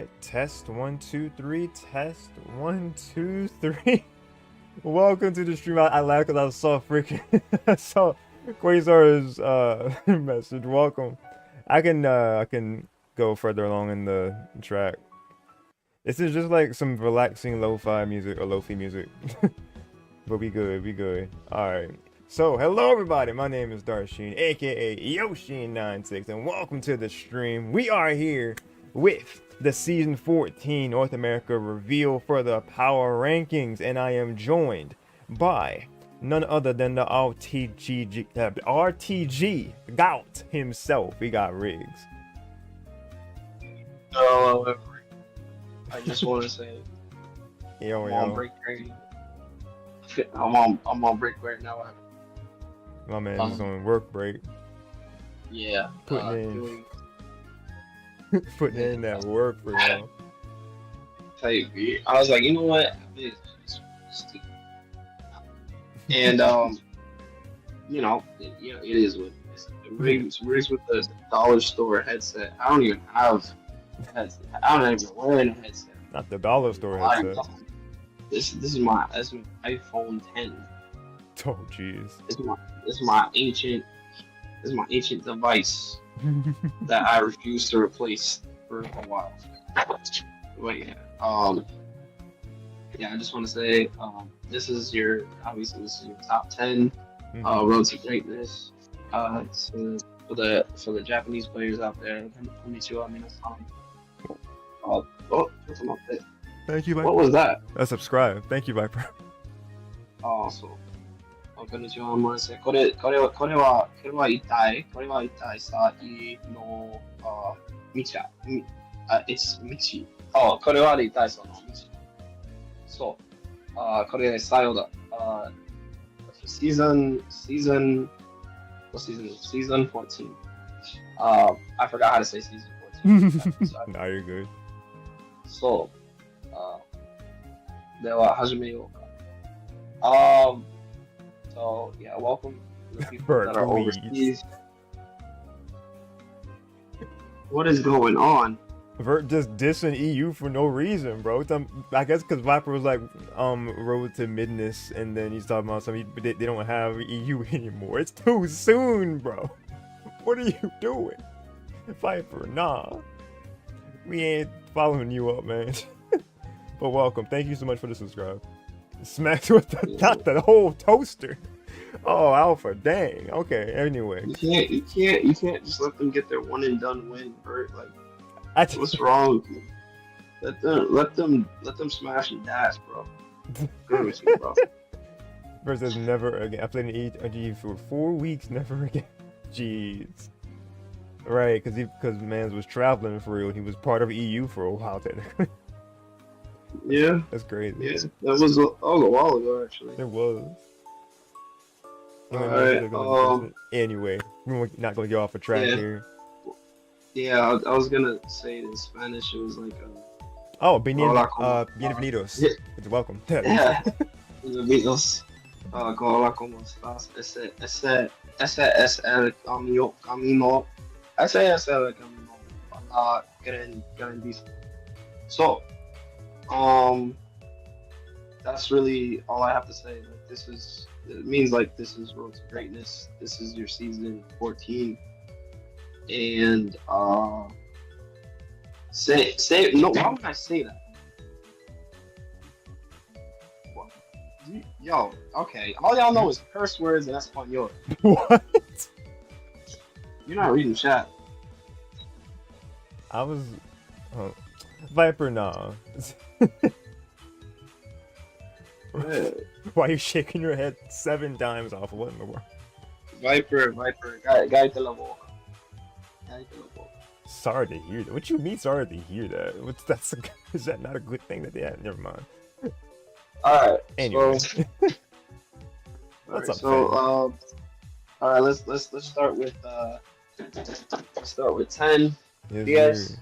right, test 1 2 3. Test 1 2 3. Welcome to the stream. I laughed because I saw freaking I saw Quasar's message. Welcome. I can go further along in the track. This is just like some relaxing lo-fi music or lo-fi music. But we good. Alright. So, hello everybody, my name is Darsheen, aka Yosheen96, and welcome to the stream. We are here with the Season 14 North America reveal for the Power Rankings, and I am joined by none other than the RTG GAWD himself. We got Rigz. No, I just want to say, Yo. I'm on break right now. I'm on break right now. My man is on work break. Yeah. Putting in that work for y'all. I was like, you know what? And it is what it is. Rigz with the dollar store headset. I don't even have headset. I don't even wear a headset. Not the dollar store headset. This is my iPhone 10. Oh jeez. This is my ancient device that I refuse to replace for a while. But yeah, I just want to say, this is your top 10 road to greatness. So for the Japanese players out there, konnichiwa minasan. Thank you, Viper. What was that? Subscribe. Thank you, Viper. So. こんにちは、ごめんなさい。これは痛いさ、の、道だ。it's 道。これは痛いさの道。そう。これ最後だ。season 14. I forgot how to say season 14. Now you're good. そう。では、始めようか。So yeah, welcome to the people that are overseas. What is going on? Vert just dissing EU for no reason, bro. I guess because Viper was like, road to midness, and then he's talking about something, but they don't have EU anymore. It's too soon, bro. What are you doing, Viper? Nah, we ain't following you up, man. But welcome. Thank you so much for the subscribe. Smacked with not the whole toaster. Oh, Alpha, dang. Okay, anyway. You can't just let them get their one and done win, Bert. Like, what's wrong with you? Let them smash and dash, bro. Good with you, bro. Bert says never again. I played an EG for 4 weeks, never again. Jeez. Right, because Mans was traveling for real. He was part of EU for a while, technically. Yeah. That's crazy. Yeah, that was a while ago, actually. It was. Alright, anyway, we're not going to get off a track here. Yeah, I was going to say it in Spanish. It was like... bienvenidos. Yeah. It's welcome. Yeah. Bienvenidos. Hola, ¿cómo estás? Ese es el camino. Ese es el camino para grandísimo. So, that's really all I have to say. Like, it means like this is Road to Greatness. This is your season 14, and say no. Why would I say that? What? Yo, okay. All y'all know is curse words and Espanol. What? You're not reading chat. I was, Viper, nah. Why are you shaking your head 7 times off? What in the world? Viper, cállate la boca. Sorry to hear that. What you mean sorry to hear that? Is that not a good thing that they had? Never mind. Alright. Anyway. Alright, let's start with 10 DS.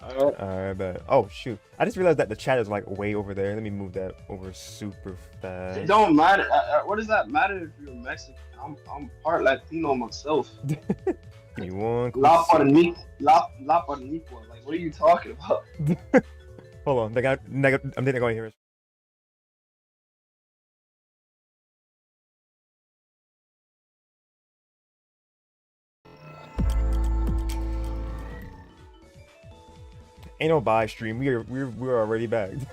Alright, bet. Oh shoot! I just realized that the chat is like way over there. Let me move that over super fast. It don't matter. What does that matter if you're Mexican? I'm part Latino myself. Give me one quick La sec. Parniqua. Like, what are you talking about? Hold on, I'm thinking going here. Ain't no buy stream. We're already bagged.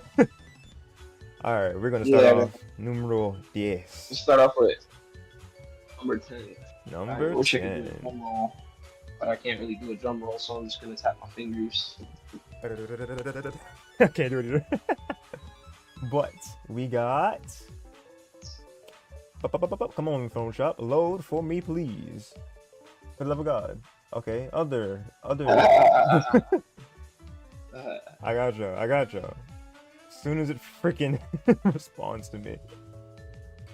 All right, we're gonna start off numero 10. Let's start off with number 10. Number I wish I could 10. do a drum roll, but I can't really do a drum roll, so I'm just gonna tap my fingers. I can't do it either. But we got. Come on, phone shop. Load for me, please. For the love of God. Okay, other. I got you. As soon as it freaking responds to me.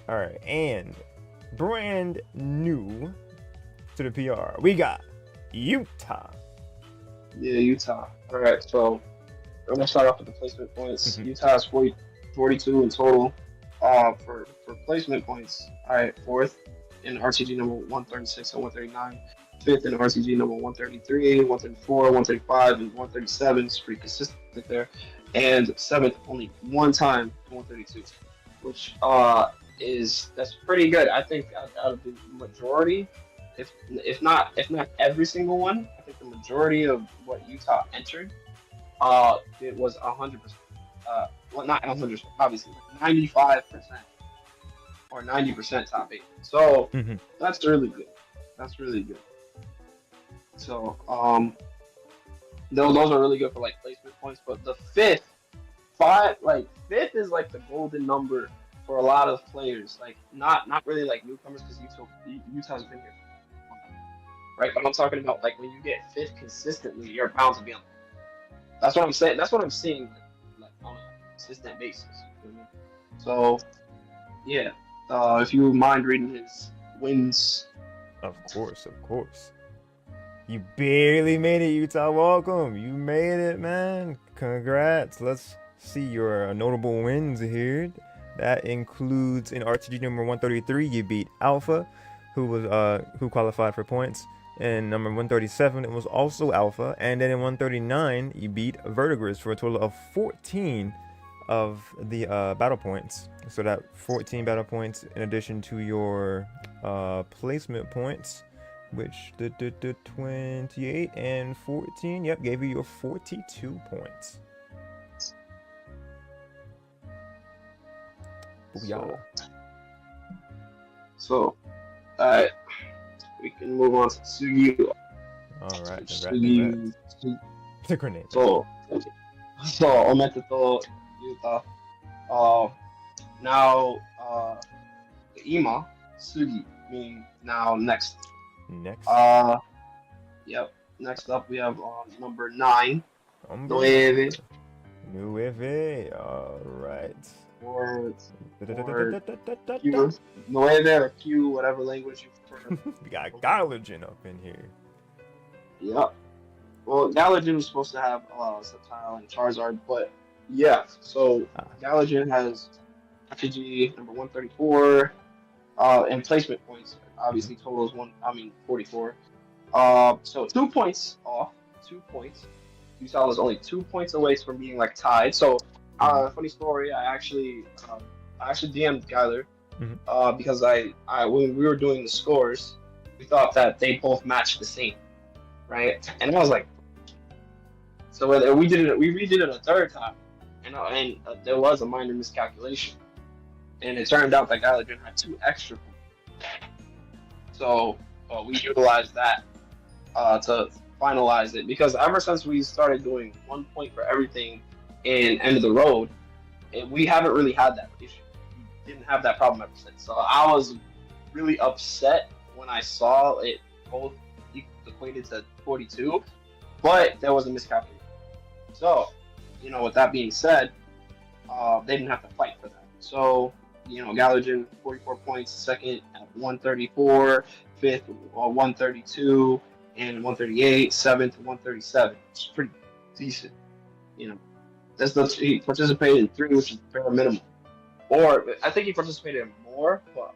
Alright, and brand new to the PR, we got Utah. Yeah, Utah. Alright, so I'm gonna start off with the placement points. Utah has 42 in total. For placement points, alright, fourth in RTG number 136 and 139. Fifth in RTG number 133, 134, 135, and 137. It's pretty consistent there. And seventh, only one time, 132, which that's pretty good. I think out of the majority, if not every single one, I think the majority of what Utah entered, it was 100%. Well, not 100%, obviously, 95% or 90% top 8. So that's really good. That's really good. So those are really good for like placement points. But the fifth is like the golden number for a lot of players. Like not really like newcomers, because Utah's been here, right? But I'm talking about like when you get fifth consistently, you're bound to be on. That's what I'm saying. That's what I'm seeing, like on a consistent basis. You know? So yeah, if you mind reading his wins. Of course. You barely made it, Utah. Welcome. You made it, man. Congrats. Let's see your notable wins here. That includes in RTG number 133, you beat Alpha, who qualified for points. And number 137, it was also Alpha. And then in 139, you beat Vertigris for a total of 14 of the battle points. So that 14 battle points in addition to your placement points, which the 28 and 14, yep, gave you your 42 points. So alright, we can move on to Tsuyu. Alright, Tsuyu. The grenade. So Omete to Utah. Now Ima Sugi, meaning now next. Yep. Next up we have number 9. Nueve. Alright. Or Q. Nueve or Q, whatever language you prefer. We got Galagin up in here. Yep. Well, Galagin was supposed to have Subtile and Charizard, but yeah. So Galagin has RTG number 134, and placement points obviously totals 44. So 2 points off. 2 points. Utah was only 2 points away from being like tied. So funny story. I actually DM'd Skyler because I when we were doing the scores, we thought that they both matched the same, right? And I was like, so we redid it a third time, and there was a minor miscalculation, and it turned out that Skyler had 2 extra points. So we utilized that to finalize it, because ever since we started doing 1 point for everything in End of the Road, we haven't really had that issue. We didn't have that problem ever since. So I was really upset when I saw it both equated to 42, but there was a miscalculation. So, with that being said, they didn't have to fight for that. So, Galagin 44 points, second at 134, fifth 132, and 138, seventh 137. It's pretty decent. He participated in 3, which is bare minimum. Or I think he participated in more, but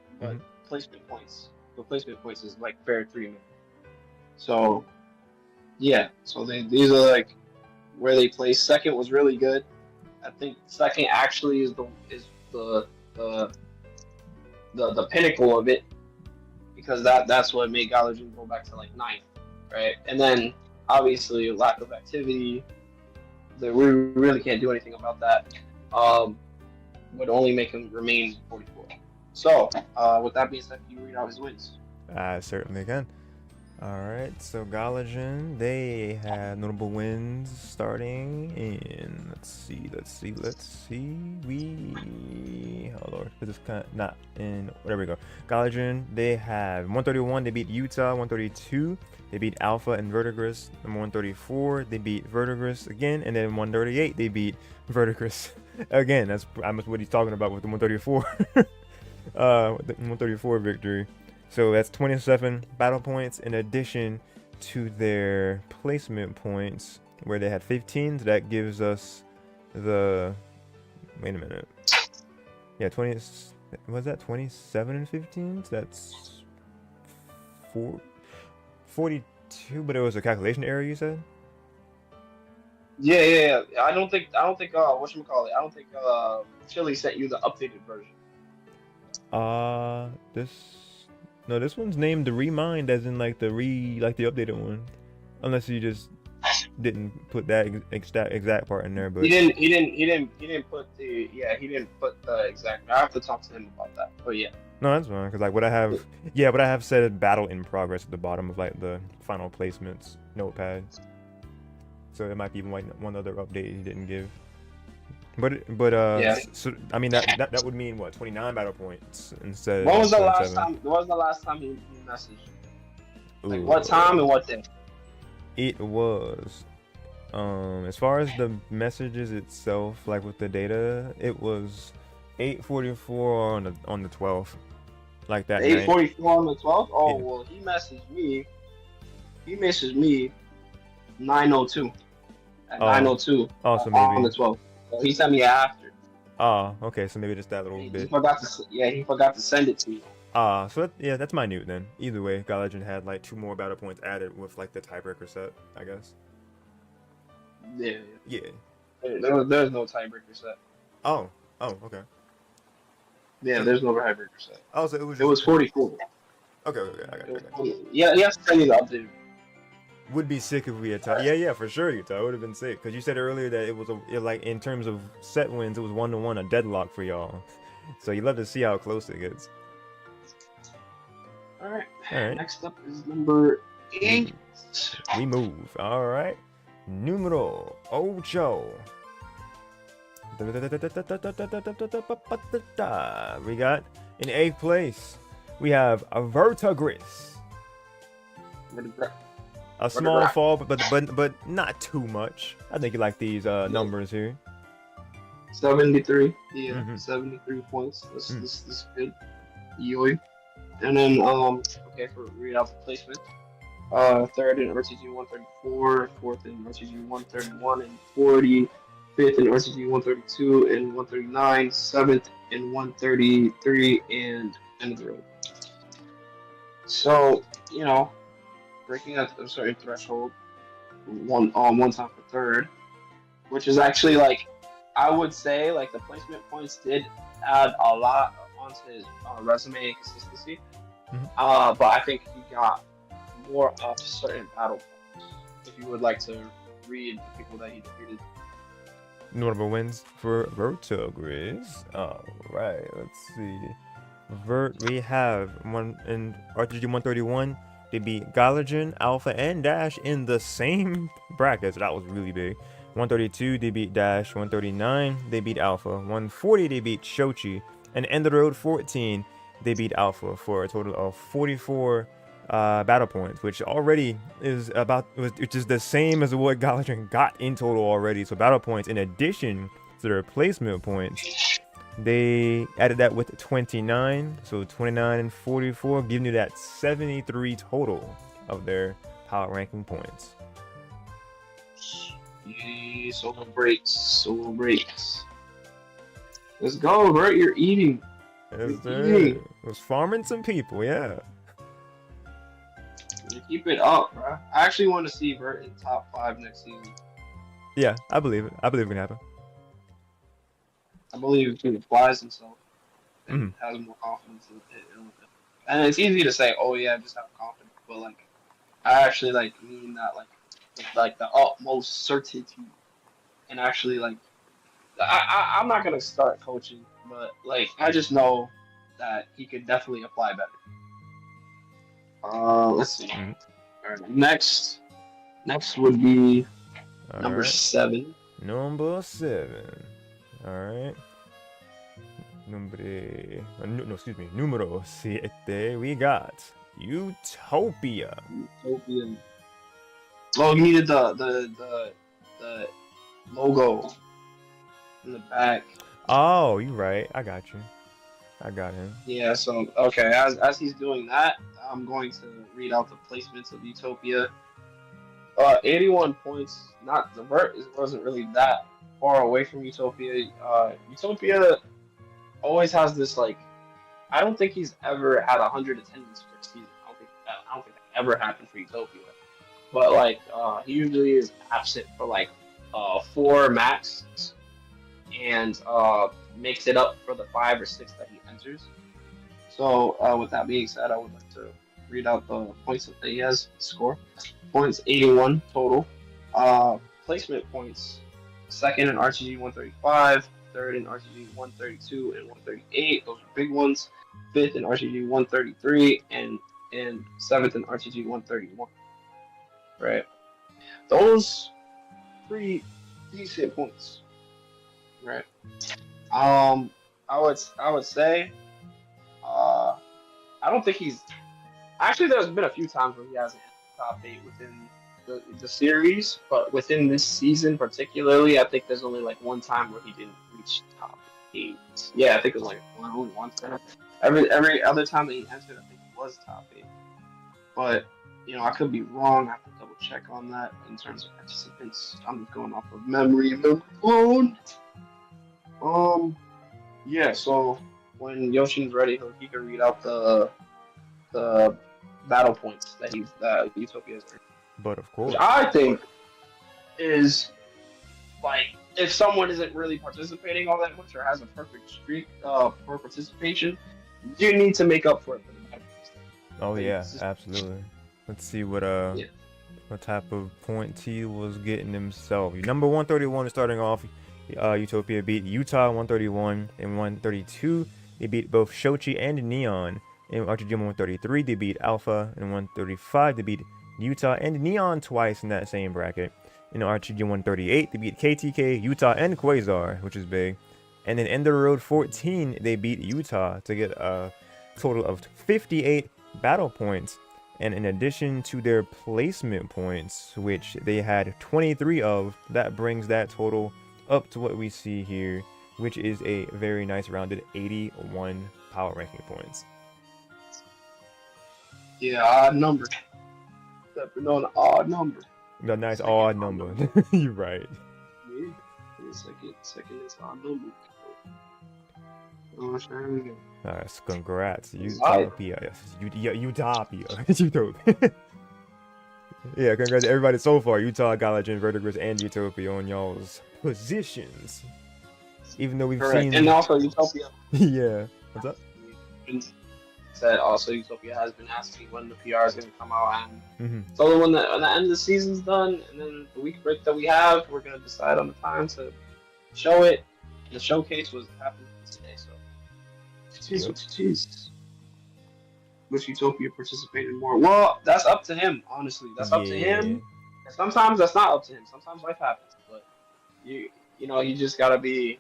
placement points. The placement points is like bare 3 minimum. So yeah, so these are like where they placed. Second was really good. I think second actually is the the the pinnacle of it, because that's what made Gallatin go back to like ninth, right? And then obviously lack of activity. We really can't do anything about that. Would only make him remain 44. So with that being said, can you read out his wins? I certainly can. Alright, so Gallatin, they had notable wins starting in, let's see, oh lord, this is kind of not in, there we go. Gallatin, they have 131, they beat Utah. 132, they beat Alpha and Verdigris. Number 134, they beat Verdigris again, and then 138, they beat Verdigris again. That's what he's talking about with the 134, with the 134 victory. So that's 27 battle points in addition to their placement points, where they had 15. So that gives us the, wait a minute. Yeah, 20, was that 27 and 15? So that's 42, but it was a calculation error, you said? Yeah. I don't think whatchamacallit, I don't think Chili sent you the updated version. This one's named the Remind, as in like the updated one, unless you just didn't put that exact part in there. But he didn't put the exact. I have to talk to him about that. But yeah. No, that's fine, because like what I have said battle in progress at the bottom of like the final placements notepad. So it might be one other update he didn't give. But yeah. So I mean that would mean what, 29 battle points instead. When was the last time? When was the last time he messaged you? Like what time and what day? It was, as far as the messages itself, like with the data, it was 8:44 on the 12th, like that. 8:44 on the 12th. Oh yeah. Well, he messaged me. He messaged me 9:02 at 9:02. Oh, so maybe on the 12th. He sent me after. Oh, okay, so maybe just that little bit. He forgot to send it to you. So that's minute then. Either way, Gallatin had like 2 more battle points added with like the tiebreaker set, I guess. Yeah. There's no tiebreaker set. Oh, okay. Yeah, there's no tiebreaker set. Oh, so it was 44. Okay, I got it. Yeah, he has to send you the update. Would be sick if we had tied. Yeah, for sure, Utah. It would have been sick, because you said earlier that it was like in terms of set wins, it was 1-1, a deadlock for y'all. So you love to see how close it gets. All right. Next up is number 8. We move. All right. Numero 8. We got in 8th place. We have a Verdigris. A small fall, but not too much. I think you like these numbers here. 73. Yeah, 73 points. This is good. Yoy. And then okay, for read out the placement. Third in RTG 134, fourth in RTG 131 and 40, fifth in RTG 132 and 139, seventh in 133 and end of the road. So, breaking a certain threshold, one time for third, which is actually like, I would say like the placement points did add a lot onto his resume and consistency. But I think he got more off certain battle points. If you would like to read the people that he defeated. Notable wins for Verdigris. Alright, let's see. We have one in RTG 131. They beat Gallatin, Alpha, and Dash in the same bracket, so that was really big. 132, they beat Dash. 139, they beat Alpha. 140, they beat Shochi. And End of the Road 14, they beat Alpha for a total of 44 battle points, which already is which is the same as what Gallatin got in total already. So battle points in addition to the replacement points, they added that with 29, so 29 and 44, giving you that 73 total of their power ranking points. Yay, solo breaks. Let's go, Bert, you're eating. Yes, sir. Was farming some people, yeah. You keep it up, bro. I actually want to see Vert in top 5 next season. Yeah, I believe it. I believe it can happen. I believe he applies himself and Mhm. has more confidence in it. And it's easy to say, oh yeah, just have confidence, but like I actually like mean that like the utmost certainty, and actually like I'm not gonna start coaching, but like I just know that he could definitely apply better. Let's see. Mhm. All right, next would be All number right. 7. Number 7. All right. Excuse me. Numero 7. We got Utopia. Utopia. Oh, you needed the logo in the back. Oh, you right. I got you. I got him. Yeah. So okay, as he's doing that, I'm going to read out the placements of Utopia. 81 points. Not the Vert wasn't really that far away from Utopia. Utopia always has this like. I don't think he's ever had 100 attendance for a season. I don't think that ever happened for Utopia. But like he usually is absent for like 4 max, and makes it up for the 5 or 6 that he enters. So with that being said, I would like to read out the points that he has score. Points 81 total. Placement points: second in RTG 135, third in RTG 132 and 138. Those are big ones. Fifth in RTG 133 and seventh in RTG 131. Right. Those pretty decent points. Right. I would say I don't think he's actually. There's been a few times where he hasn't entered top 8 within the series, but within this season particularly, I think there's only like one time where he didn't reach top 8. Yeah, I think it was like only one time. Every other time that he entered, I think he was top 8. But I could be wrong. I have to double check on that in terms of participants. I'm just going off of memory alone. Yeah. So when Yoshin's ready, he can read out the battle points that Utopia has earned. But of Which course. I think is like if someone isn't really participating all that much or has a perfect streak for participation, you need to make up for it for the battle points. Oh Like, yeah, it's just- absolutely. Let's see yeah. what type of points he was getting himself. Number 131 starting off. Utopia beat Utah 131 and 132. They beat both Shochi and Neon. In RTG 133, they beat Alpha. In 135, they beat Utah and Neon twice in that same bracket. In RTG 138, they beat KTK, Utah, and Quasar, which is big. And then End of the Road 14, they beat Utah to get a total of 58 battle points. And in addition to their placement points, which they had 23 of, that brings that total up to what we see here, which is a very nice rounded 81 power ranking points. Yeah, odd number. Stepping on an odd number. A nice Second odd number. You're right. Yeah. Second is odd number. Oh, sure. Nice, congrats, Right. Utopia. Utopia. Utopia. Yeah, congrats to everybody so far. Utah, Galagen, Verdigris, and Utopia on y'all's positions. Even though we've Correct. seen... And also Utopia. Yeah. What's up? Said also Utopia has been asking when the PR is going to come out, and Mm-hmm. so when the end of the season's done, and then the week break that we have, we're going to decide on the time to show it. The showcase was happening today, so jeez. Wish Utopia participated more. Well, that's up to him, honestly. That's up to him. And sometimes that's not up to him. Sometimes life happens, but you just gotta be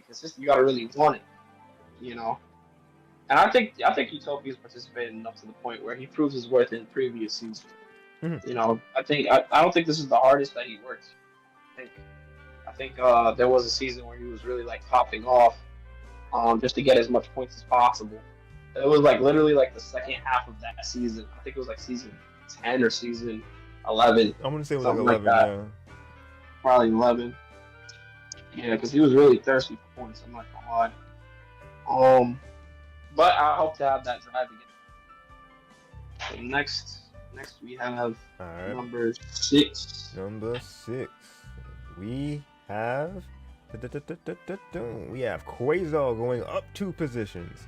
consistent. You gotta really want it, And I think Utopia's participated enough to the point where he proves his worth in previous seasons. Mm-hmm. I don't think this is the hardest that he worked. I think there was a season where he was really like popping off, just to get as much points as possible. It was like literally like the second half of that season. I think it was like season 10 or season 11. I'm gonna say it was like 11, that. yeah. Probably 11. Yeah, because he was really thirsty for points. I'm not gonna lie. But I hope to have that drive again. So next Next we have Alright. number 6. Number 6. We have we have Quasar going up 2 positions.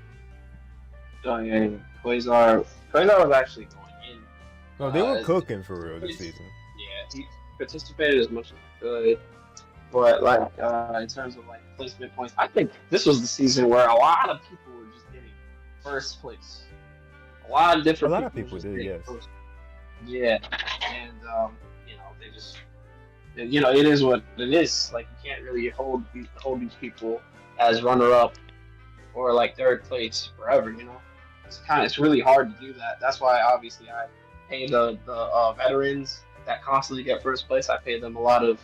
Oh yeah, Quasar was actually going in. No, they were As cooking for real this season. yeah, he participated as much as he could. But like in terms of like placement points, I think this was the season where a lot of people were just getting first place. A lot of different A lot of were people just did, getting yes. first. Yeah, and they just it is what it is. Like you can't really hold these people as runner up or like third place forever. It's really hard to do that. That's why obviously I pay the veterans that constantly get first place. I pay them a lot of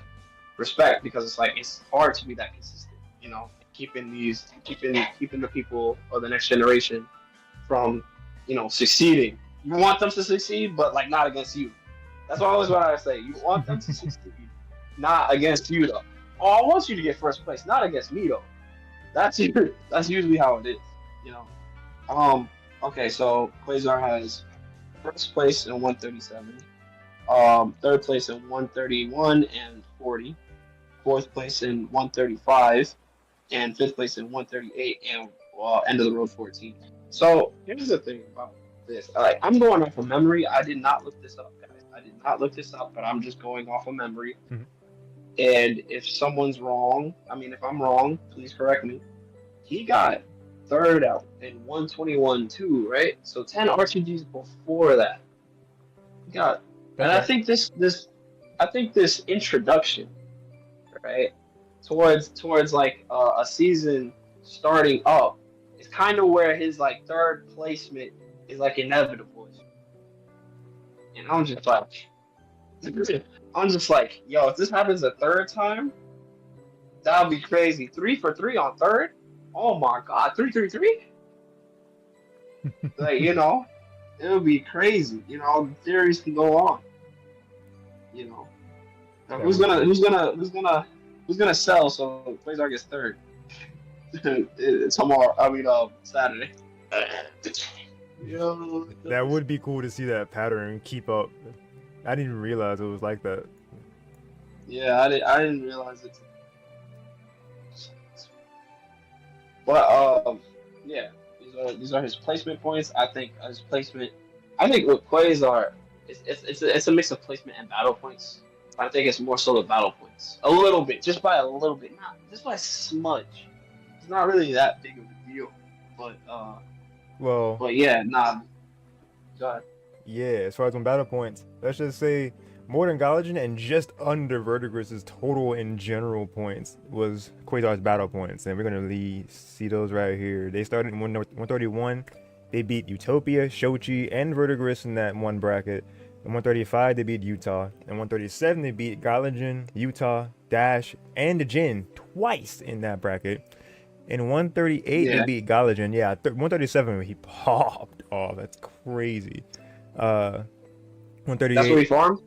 respect because it's hard to be that consistent. Keeping the people of the next generation from succeeding. You want them to succeed, but like not against you. That's always what I say. You want them to succeed, not against you though. Oh, I want you to get first place, not against me though. That's usually how it is. You know. Okay, so Quasar has first place in 137, third place in 131 and 40, fourth place in 135, and fifth place in 138 and end of the road 14. So here's the thing about this. Like I'm going off of memory. I did not look this up, guys. I did not look this up, but I'm just going off of memory. Mhm. And if someone's wrong, if I'm wrong, please correct me. He got third out in 121 too, right? So 10 RTGs before that. He got, and I think this introduction, right, towards like a season starting up, is kind of where his like third placement is like inevitable. And I'm just like, yo, if this happens a third time, that would be crazy. 3 for 3 on third. Oh my God, 3-3-3. Like it would be crazy. The theories can go on. Now, who's gonna sell so Quasar gets third? Tomorrow. Saturday. That would be cool to see that pattern keep up. I didn't even realize it was like that. Yeah, I didn't realize it. But yeah, these are his placement points. I think his placement. I think with Quasar, it's a mix of placement and battle points. I think it's more so the battle points. A little bit, just by a little bit, not just by a smudge. It's not really that big of a deal. But yeah, nah. Go ahead. Yeah, as far as on battle points, let's just say more than Gallagen and just under Verdigris's total in general points was Quasar's battle points, and we're gonna see those right here. They started in 131. They beat Utopia, Shochi, and Verdigris in that one bracket. In 135, they beat Utah. In 137, they beat Gallagen, Utah, Dash, and Jin twice in that bracket. In 138, they beat Gallagen. Yeah, 137, he popped off. That's crazy. 138. That's where he farmed?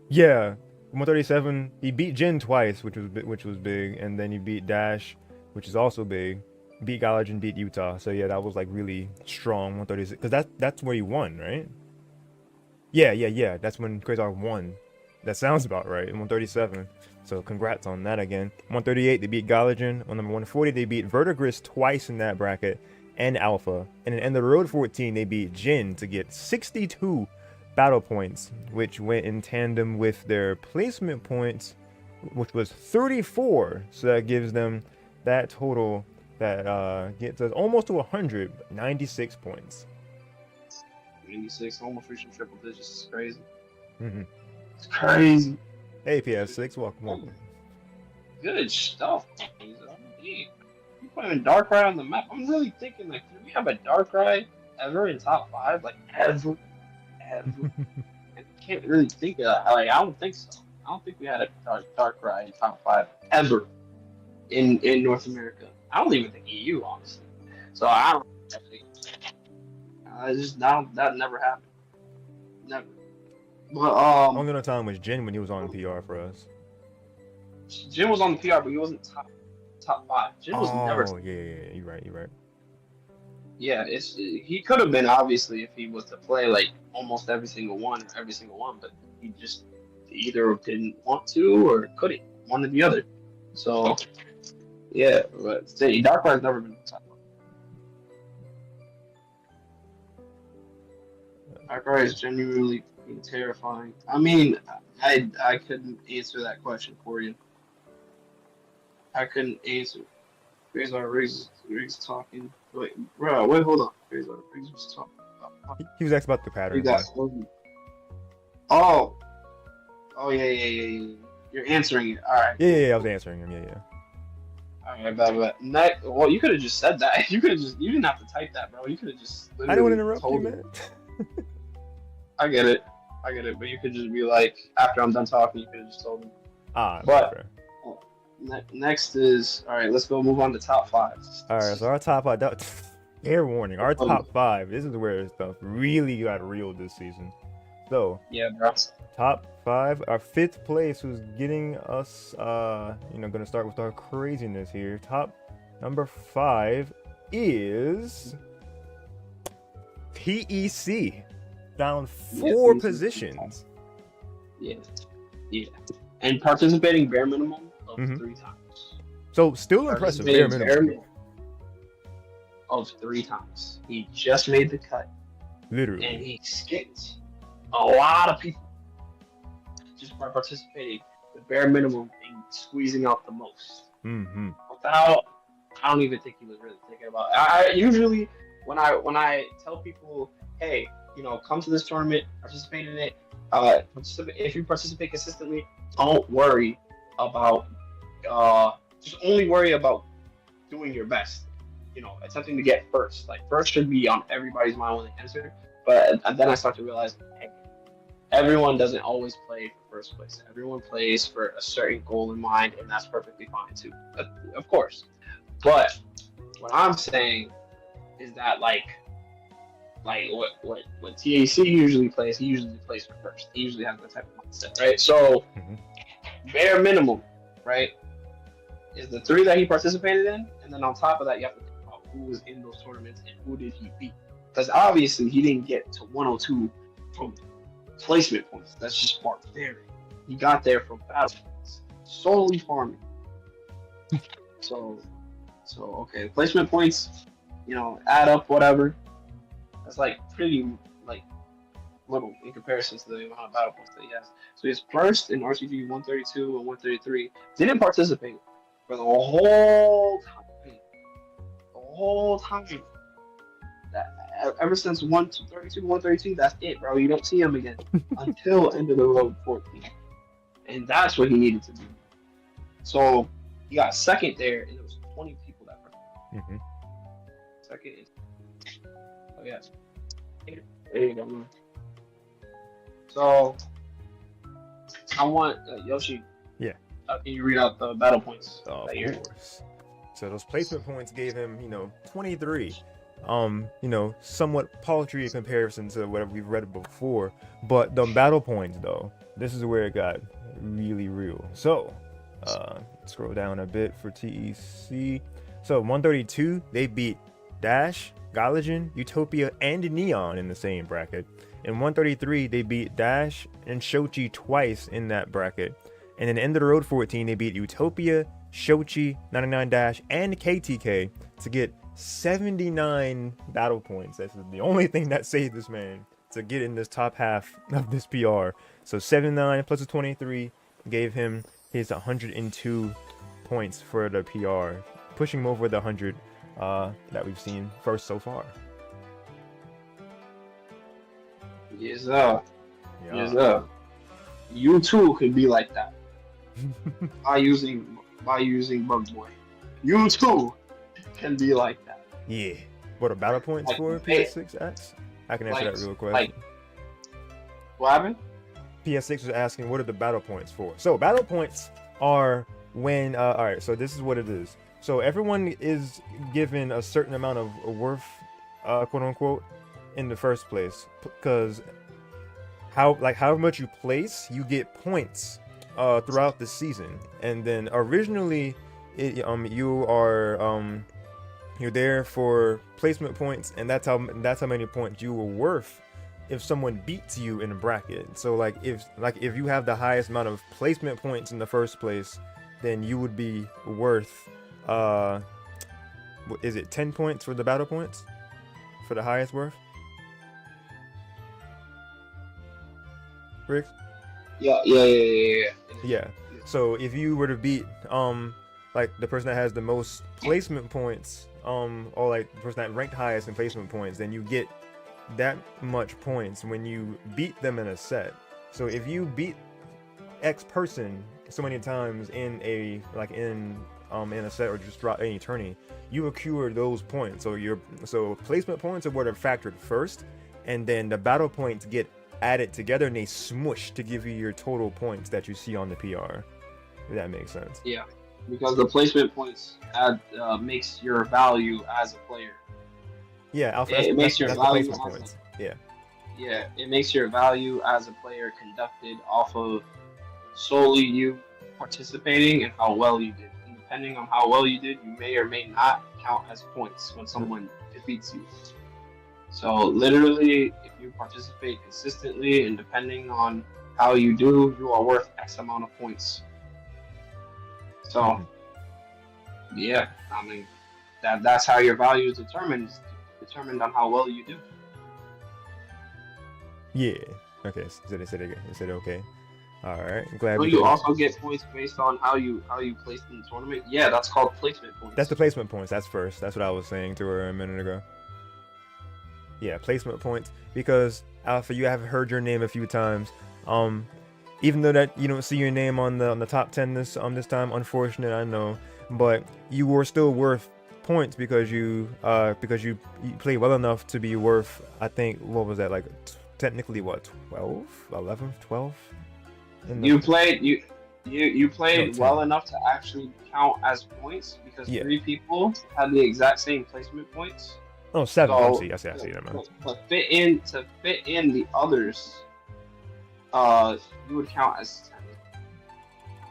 Yeah. 137, he beat Jin twice, which was big, and then he beat Dash, which is also big. Beat Gallagen, beat Utah. So yeah, that was like really strong. 136, because that's where he won, right? Yeah. That's when Quasar won. That sounds about right. In 137. So congrats on that again. 138, they beat Gallagen. On number 140, they beat Verdigris twice in that bracket, and Alpha. And in End of the Road 14, they beat Jin to get 62 battle points, which went in tandem with their placement points, which was 34. So that gives them that total that gets us almost to 100, 96 points. 96, almost reaching triple digits. It's crazy. Mm-hmm. It's crazy. Hey, PS6, welcome. Good stuff. You putting Darkrai on the map. I'm really thinking, like, did we have a Darkrai ever in top 5? Like, ever? I can't really think of that. Like, I don't think so. I don't think we had a Darkrai in top 5 ever in North America. I don't even think EU, honestly. So I don't think that never happened. Never. But only other time was Jin when he was on PR for us. Jin was on the PR, but he wasn't top 5. Jin was never. Oh yeah, you're right. Yeah, he could have been obviously if he was to play like almost every single one or every single one, but he just either didn't want to or couldn't, one or the other. So yeah, but say Darkrai never been the top one. Darkrai is genuinely terrifying. I mean, I couldn't answer that question for you. I couldn't answer. Rigz talking. Wait, bro, wait, hold on. Rigz was talking. He was asking about the You pattern. got. Oh, yeah. You're answering it. All right. Yeah, I was answering him. Yeah. All right, but next, well, you could have just said that. You didn't have to type that, bro. You could have just. I didn't want to interrupt you, me. man. I get it, but you could just be like, after I'm done talking, you could have just told me. But fair. Next is, all right, let's go move on to top 5. All right, so our top 5, fair warning, our top 5, this is where stuff really got real this season. So, yeah, bro. Top 5, our 5th place, who's getting us, gonna start with our craziness here. Top number 5 is TEC, down 4 positions. Yeah, and participating bare minimum of 3 times. So still impressive, bare minimum. Of 3 times. He just made the cut. Literally. And he skipped a lot of people just by participating the bare minimum and squeezing out the most. Without, I don't even think he was really thinking about it. I usually, when I tell people, hey, come to this tournament, participate in it. If you participate consistently, don't worry about. Just only worry about doing your best. Attempting to get first. Like first should be on everybody's mind when they enter. But then I start to realize, hey, everyone doesn't always play for first place. Everyone plays for a certain goal in mind, and that's perfectly fine too. Of course. But what I'm saying is that like what TAC usually plays, he usually plays for first. He usually has that type of mindset, right? So bare minimum, right, is the 3 that he participated in, and then on top of that, you have to think about who was in those tournaments and who did he beat. Because obviously he didn't get to 102 from placement points. That's just barbaric. He got there from battle points, solely farming. So okay, placement points, add up whatever. That's like pretty little in comparison to the amount of battle points that he has. So he's first in RTG 132 and 133. Didn't participate for the whole time. Ever since 132, 132, that's it, bro. You don't see him again until end of the road 14. And that's what he needed to do. So he got second there, and there was 20 people that participated. Second is, oh yes, there you go. So I want Yoshi. Yeah. Can you read out the battle points? Of course. So those placement points gave him, 23. Somewhat paltry in comparison to whatever we've read before. But the battle points, though, this is where it got really real. So, scroll down a bit for TEC. So 132, they beat Dash, Galagen, Utopia, and Neon in the same bracket. In 133, they beat Dash and Shochi twice in that bracket. And in End of the Road 14, they beat Utopia, Shochi, 99 Dash, and KTK to get 79 battle points. That's the only thing that saved this man to get in this top half of this PR. So 79 plus a 23 gave him his 102 points for the PR, pushing him over the 100 that we've seen first so far. Yes, sir. Yeah. Yes, sir. You too could be like that by using Bug Boy. You too can be like that. Yeah. What are battle points for PS6X? I can answer that real quick. What happened? PS6 was asking what are the battle points for. So battle points are when all right, so this is what it is. So everyone is given a certain amount of worth, quote unquote, in the first place, because however much you place, you get points throughout the season. And then originally you are You're there for placement points, and that's how many points you were worth if someone beats you in a bracket. So like if you have the highest amount of placement points in the first place, then you would be worth is it 10 points for the battle points for the highest worth? Rigz? Yeah. So if you were to beat like the person that has the most placement points, or like the person that ranked highest in placement points, then you get that much points when you beat them in a set. So if you beat X person so many times in a in a set or just drop any tourney, you accrue those points. So placement points are what are factored first, and then the battle points get added together and they smush to give you your total points that you see on the PR. If that makes sense. Yeah, because the placement points add makes your value as a player. Yeah, Alpha. It makes your value placement points. Yeah. Yeah, it makes your value as a player conducted off of solely you participating and how well you did. And depending on how well you did, you may or may not count as points when someone defeats you. So literally, if you participate consistently and depending on how you do, you are worth X amount of points. So, yeah, I mean, that's how your value is determined on how well you do. Yeah. Okay. So they said okay. All right. Glad. So you also get points based on how you placed in the tournament. Yeah, that's called placement points. That's the placement points. That's first. That's what I was saying to her a minute ago. Yeah, placement points, because Alpha, you have heard your name a few times. Even though that you don't see your name on the top 10 this time, unfortunate, I know, but you were still worth points because you played well enough to be worth, I think, what was that, like technically what, 12, 11, 12? You played well enough to actually count as points because 3 people had the exact same placement points. Oh, 7. So, I see that, man. To fit in the others, you would count as 10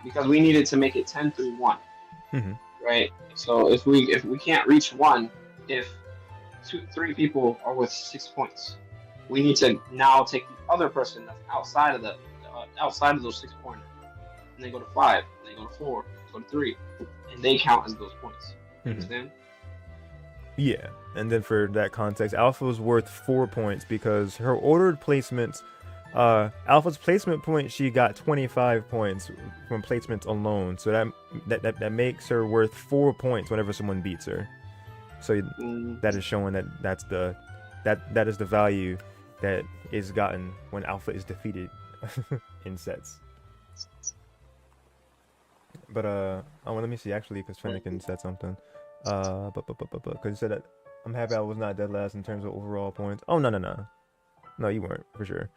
because we needed to make it 10 through 1, right? So if we can't reach 1, if 3 people are with 6 points, we need to now take the other person that's outside of those 6 pointers, and they go to 5, and they go to 4, go to 3, and they count as those points. Understand? Yeah, and then for that context, Alpha was worth 4 points because her ordered placements, Alpha's placement point, she got 25 points from placements alone. So that makes her worth 4 points whenever someone beats her. So that is showing that is the value that is gotten when Alpha is defeated in sets. But let me see actually, because Fennekin said something. Because you said that I'm happy I was not dead last in terms of overall points. Oh no, you weren't for sure.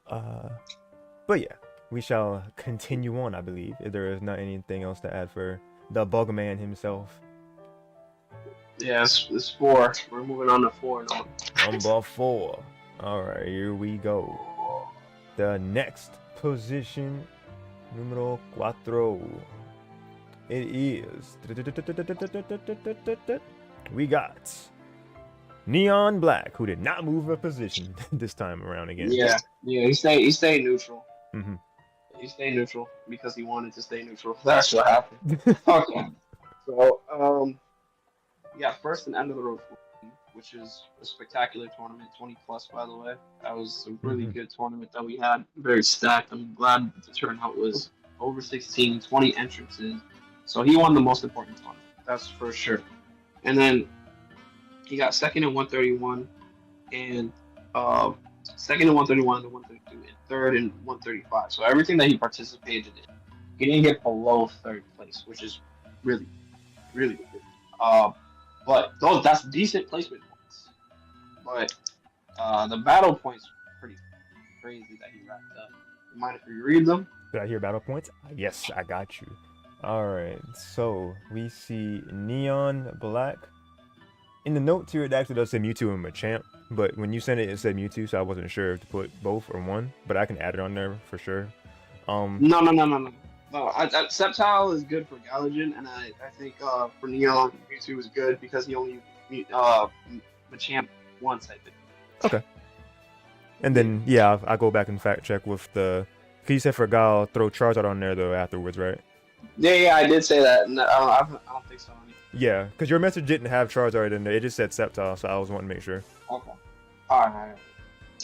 But yeah, we shall continue on, I believe, if there is not anything else to add for the Bugman himself. Yeah, it's 4. We're moving on to 4 now. Number 4. All right, here we go. The next position, numero 4. It is. We got Neon Black, who did not move a position this time around again. Yeah, he stayed neutral. He stayed neutral because he wanted to stay neutral. That's what happened. Okay. So, first and end of the road, which is a spectacular tournament, 20 plus, by the way. That was a really good tournament that we had. Very stacked. I'm glad the turnout was over 16, 20 entrances. So he won the most important tournament. That's for sure. And then he got second in 131, and second in 131 and 132, and third in 135. So everything that he participated in, he didn't get below third place, which is really, really good. But that's decent placement points. But the battle points were pretty crazy that he racked up. You mind if we read them? Did I hear battle points? Yes, I got you. Alright, so we see Neon Black. In the note here, it actually does say Mewtwo and Machamp, but when you sent it, it said Mewtwo, so I wasn't sure if to put both or one, but I can add it on there for sure. No. Sceptile is good for Galagen, and I think for Neon, Mewtwo is good because he only Machamp 1 type it. Okay. And then yeah, I go back and fact check with the. Cause you said for GAWD throw Charizard on there though afterwards, right? Yeah, I did say that. No, I don't think so. Yeah, because your message didn't have Charizard in there. It just said Sceptile, so I was wanting to make sure. Okay. Alright.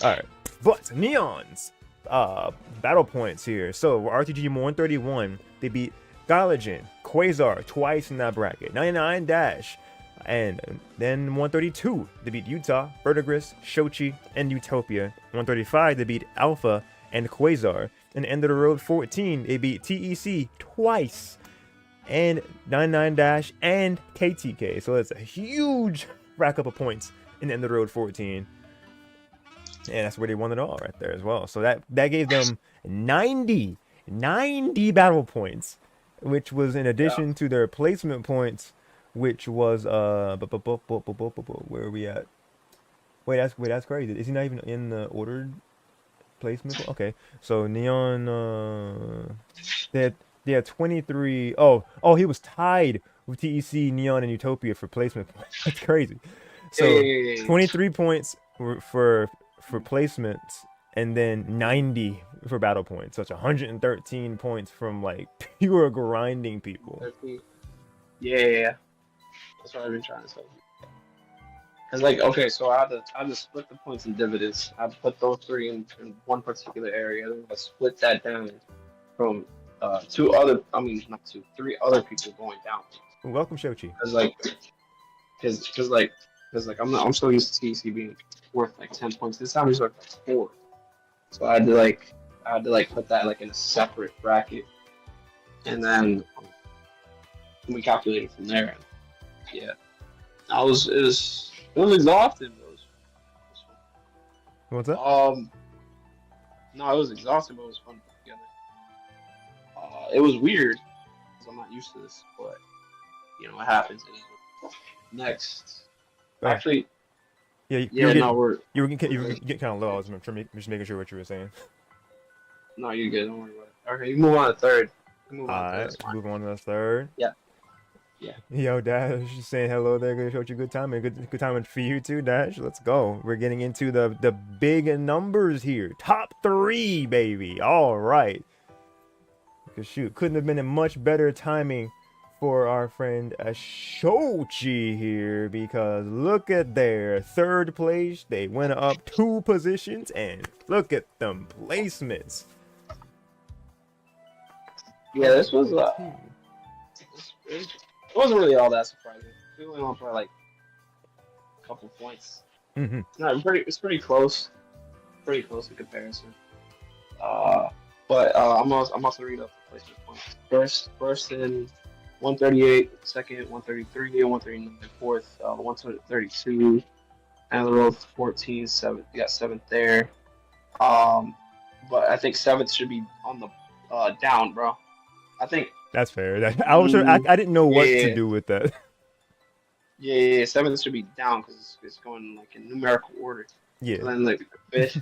Alright. But Neon's battle points here. So RTG 131, they beat Gylogen, Quasar twice in that bracket. 99 Dash. And then 132, they beat Utah, Vertigris, Shochi, and Utopia. 135, they beat Alpha and Quasar. And end of the road 14, they beat TEC twice. And 99 Dash and KTK. So that's a huge rack up of points in the end of the road 14. And that's where they won it all right there as well. So that gave them 90 battle points, which was in addition to their placement points, which was where are we at? Wait, that's crazy. Is he not even in the ordered placement? Okay, so Neon they had 23. Oh, he was tied with TEC, Neon, and Utopia for placement points. That's crazy. So 23 points for placements, and then 90 for battle points. So it's 113 points from like pure grinding people. Yeah. That's what I've been trying to say. Cause like, okay, so I had to split the points in dividends. I put those 3 in one particular area. Then I split that down from 3 other people going down. Welcome, Shochi. Cause I'm so used to TC being worth like 10 points. This time he's worth like 4. So I had to put that like in a separate bracket, and then we calculated from there. Yeah, it was exhausting. What's that? No, it was exhausting, but it was fun to put together. It was weird because I'm not used to this, but you know what happens. Next, actually, you were getting kind of low. I was just making sure what you were saying. No, you're good. Don't worry about it. Okay, you move on to third. Alright, move on to the third. Yeah. Yo, Dash, just saying hello there. Gonna show you good time. Good time for you too, Dash. Let's go. We're getting into the big numbers here. Top 3, baby. All right. Because shoot, couldn't have been a much better timing for our friend Shochi here, because look at their 3rd place. They went up 2 positions, and look at them placements. Yeah, this was it wasn't really all that surprising. We only went for like a couple points. Mm-hmm. No, it's pretty close. Pretty close in comparison. But I'm also read up the placement points. First in 138, second 133, 139, fourth 132, and the road 14, 7th. You got 7th there. But I think 7th should be on the down, bro. I think that's fair. I was sure, I didn't know what to do with that. Yeah. 7th should be down because it's going like in numerical order. Yeah. And then like 5th,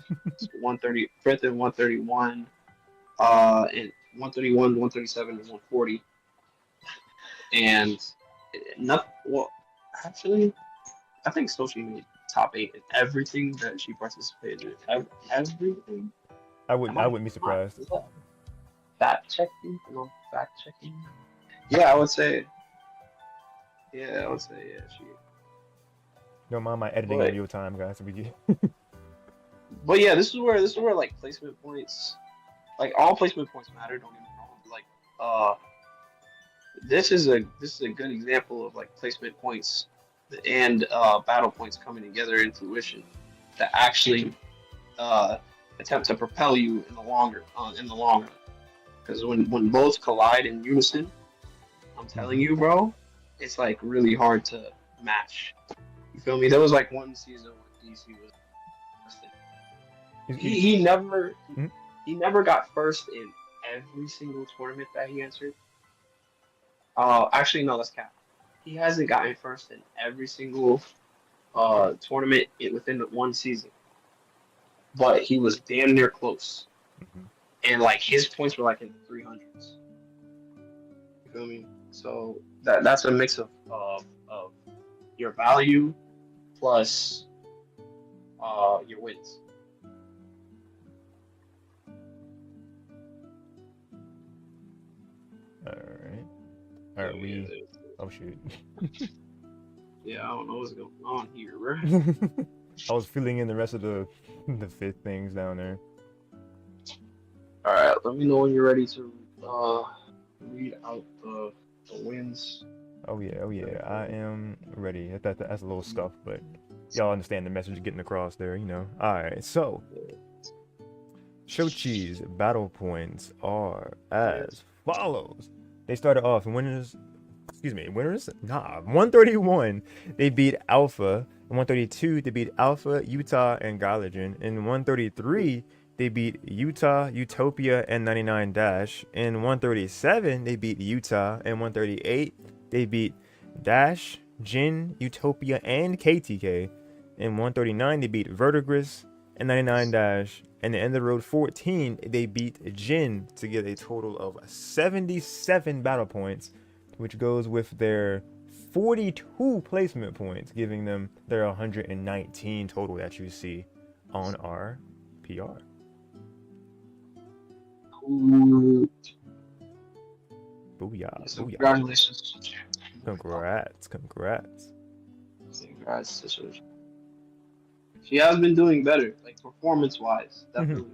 130, 5th and 131, and 131, 137, and 140. And actually, I think Sochi made top 8 in everything that she participated in. Everything. I wouldn't be surprised. Fact checking. Yeah, I would say. Yeah, she. Don't mind my editing in real time, guys. But yeah, this is where like placement points, like all placement points matter. Don't get me wrong. Like this is a good example of like placement points and battle points coming together in fruition to actually attempt to propel you in the long run. Because when both collide in unison, I'm telling you, bro, it's like really hard to match. You feel me? There was like one season when DC was he never got first in every single tournament that he entered. Actually no, that's cap. He hasn't gotten first in every single tournament within one season. But he was damn near close. Mm-hmm. And like his points were like in the 300s. You feel me? So that's a mix of your value plus your wins. All right, we. Oh shoot. Yeah, I don't know what's going on here, bro. I was filling in the rest of the fifth things down there. All right, let me know when you're ready to read out the wins. Oh yeah, I am ready. That's a little stuff, but y'all understand the message getting across there, you know. All right, so Shochi's battle points are as follows. They started off winners. Nah, 131. They beat Alpha. In 132, they beat Alpha, Utah, and Galagen. In 133, they beat Utah, Utopia, and 99 Dash. In 137, they beat Utah. In 138, they beat Dash, Jin, Utopia, and KTK. In 139, they beat Vertigris and 99 Dash. And the end of the road 14, they beat Jin to get a total of 77 battle points, which goes with their 42 placement points, giving them their 119 total that you see on our PR. Ooh. Booyah, So booyah. congratulations. Congrats. Congrats, sister. She has been doing better, like performance-wise, definitely,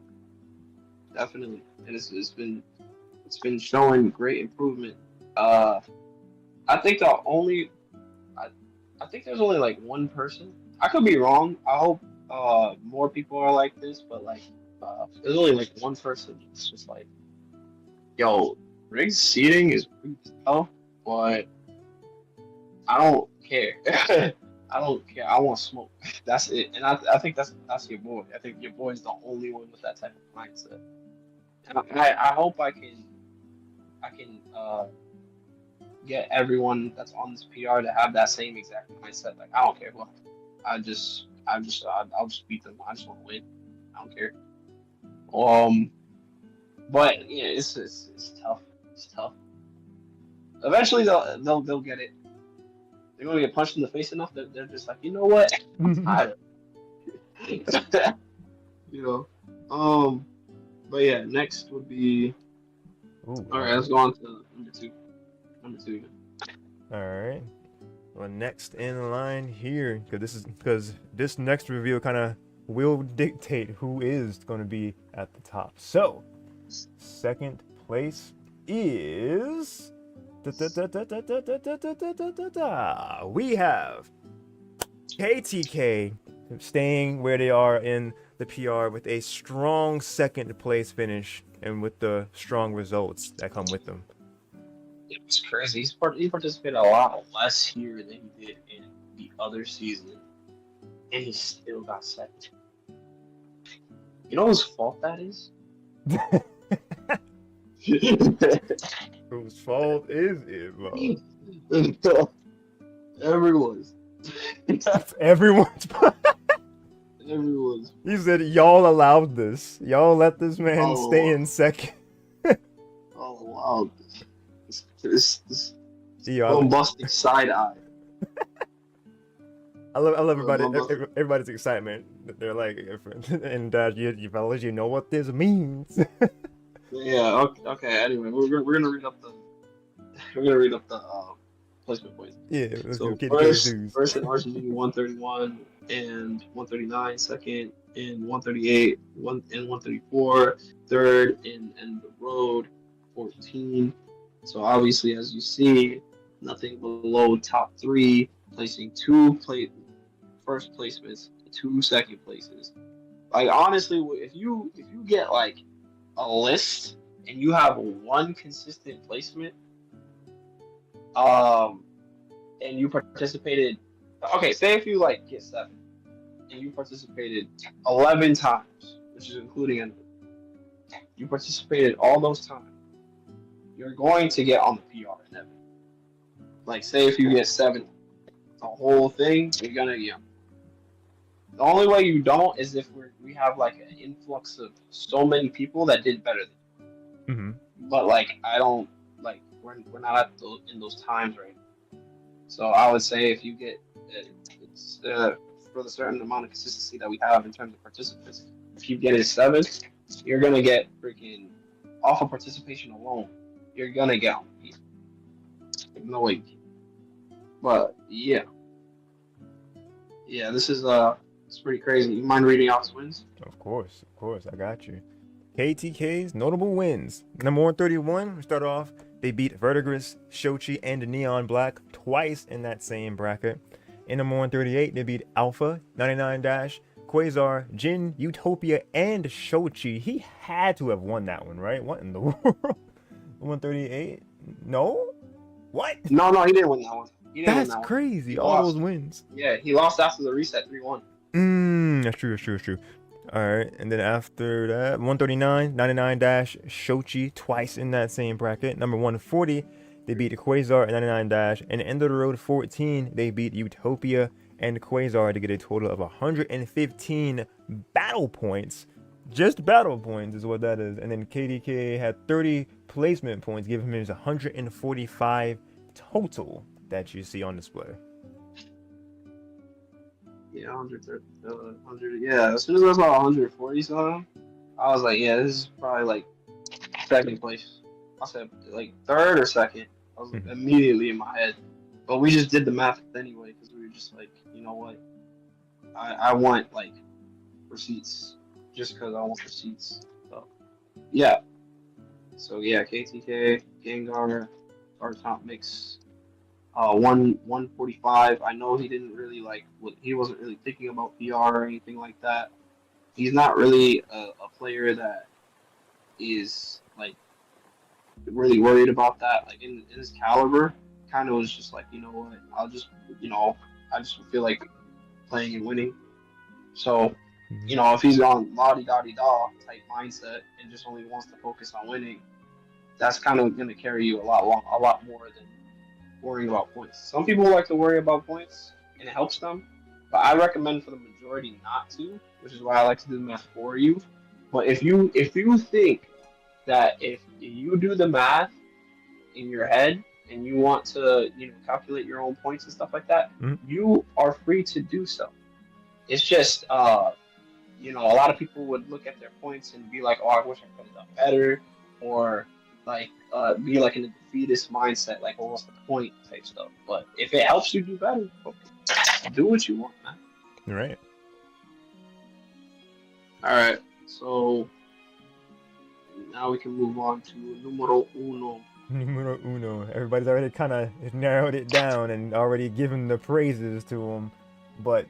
definitely, and it's been showing great improvement. I think I think there's only like one person. I could be wrong. I hope more people are like this, but like there's only like one person. It's just like, yo, Rigz seating is pretty tough, but I don't care. I don't care. I want smoke. That's it. And I think that's your boy. I think your boy is the only one with that type of mindset. And I hope I can get everyone that's on this PR to have that same exact mindset. Like I don't care who. I'll just beat them. I just want to win. I don't care. But yeah, it's tough. It's tough. Eventually they'll get it. They're gonna get punched in the face enough that they're just like, you know what? I'm tired. You know. But yeah, next would be. Ooh, all right, let's go on to number two. All right. Well, next in line here, because this next reveal kind of will dictate who is going to be at the top. So, second place is we have KTK staying where they are in the PR with a strong second place finish and with the strong results that come with them. It was crazy. He participated a lot less here than he did in the other season, and he still got second. You know whose fault that is? Whose fault is it, bro? Everyone's. Everyone's. Everyone's. He said, "Y'all allowed this. Y'all let this man stay in second." Oh wow! This bombastic side eye. I love everybody. Everybody's excitement. They're like, and you fellas, you know what this means. Yeah. Okay. Anyway, we're gonna read up the placement points. Yeah. Let's so go. First in RTG 131 and 139. Second in 138, and 134. Third in the road 14. So obviously, as you see, nothing below top three, placing first placements, 2 second places. Like honestly, if you get like a list and you have one consistent placement, and you participated. Okay, say if you like get 7, and you participated 11 times, which is including ending. You participated all those times. You're going to get on the PR inevitably. Like, say if you get 7, the whole thing, you're gonna get. The only way you don't is if we have like an influx of so many people that did better than you. Mm-hmm. But like, I don't like we're not in those times right now. So I would say if It's for the certain amount of consistency that we have in terms of participants. If you get a 7, you're gonna get freaking off of participation alone. You're gonna get on. No way. But yeah, this is it's pretty crazy. You mind reading out his wins? Of course, I got you. KTK's notable wins. Number 131, we start off. They beat Verdigris, Shochi, and Neon Black twice in that same bracket. In number 138, they beat Alpha, 99 Dash, Quasar, Jin, Utopia, and Shochi. He had to have won that one, right? What in the world? 138? No? What? No, he didn't win that one. That's crazy. All those wins. Yeah, he lost after the reset 3-1. That's true. Alright, and then after that, 139, 99 Dash, Shochi twice in that same bracket. Number 140, they beat Quasar and 99 Dash. And End of the Road 14, they beat Utopia and Quasar to get a total of 115 battle points. Just battle points is what that is. And then KDK had 30 placement points, giving him his 145 total that you see on display. Yeah, 100. Yeah, as soon as I saw 140 something, I was like, yeah, this is probably like second place. I said like third or second. I was immediately in my head, but we just did the math anyway because we were just like, you know what, I want like receipts just because I want receipts. So yeah, KTK, Gengar, our top mix. 145. I know he didn't really he wasn't really thinking about PR or anything like that. He's not really a player that is like really worried about that. Like in his caliber, kind of was just like, you know what, I just feel like playing and winning. So, if he's on la-di-da-di-da type mindset and just only wants to focus on winning, that's kind of gonna carry you a lot more than worrying about points. Some people like to worry about points and it helps them, but I recommend for the majority not to, which is why I like to do the math for you. But if you think that if you do the math in your head and you want to calculate your own points and stuff like that, you are free to do so. It's just a lot of people would look at their points and be like, oh, I wish I could have done better, or like be like in a defeatist mindset, like, well, what's the point type stuff. But if it helps you do better, do what you want, man. Right. All right. So now we can move on to numero uno. Numero uno. Everybody's already kind of narrowed it down and already given the praises to him. But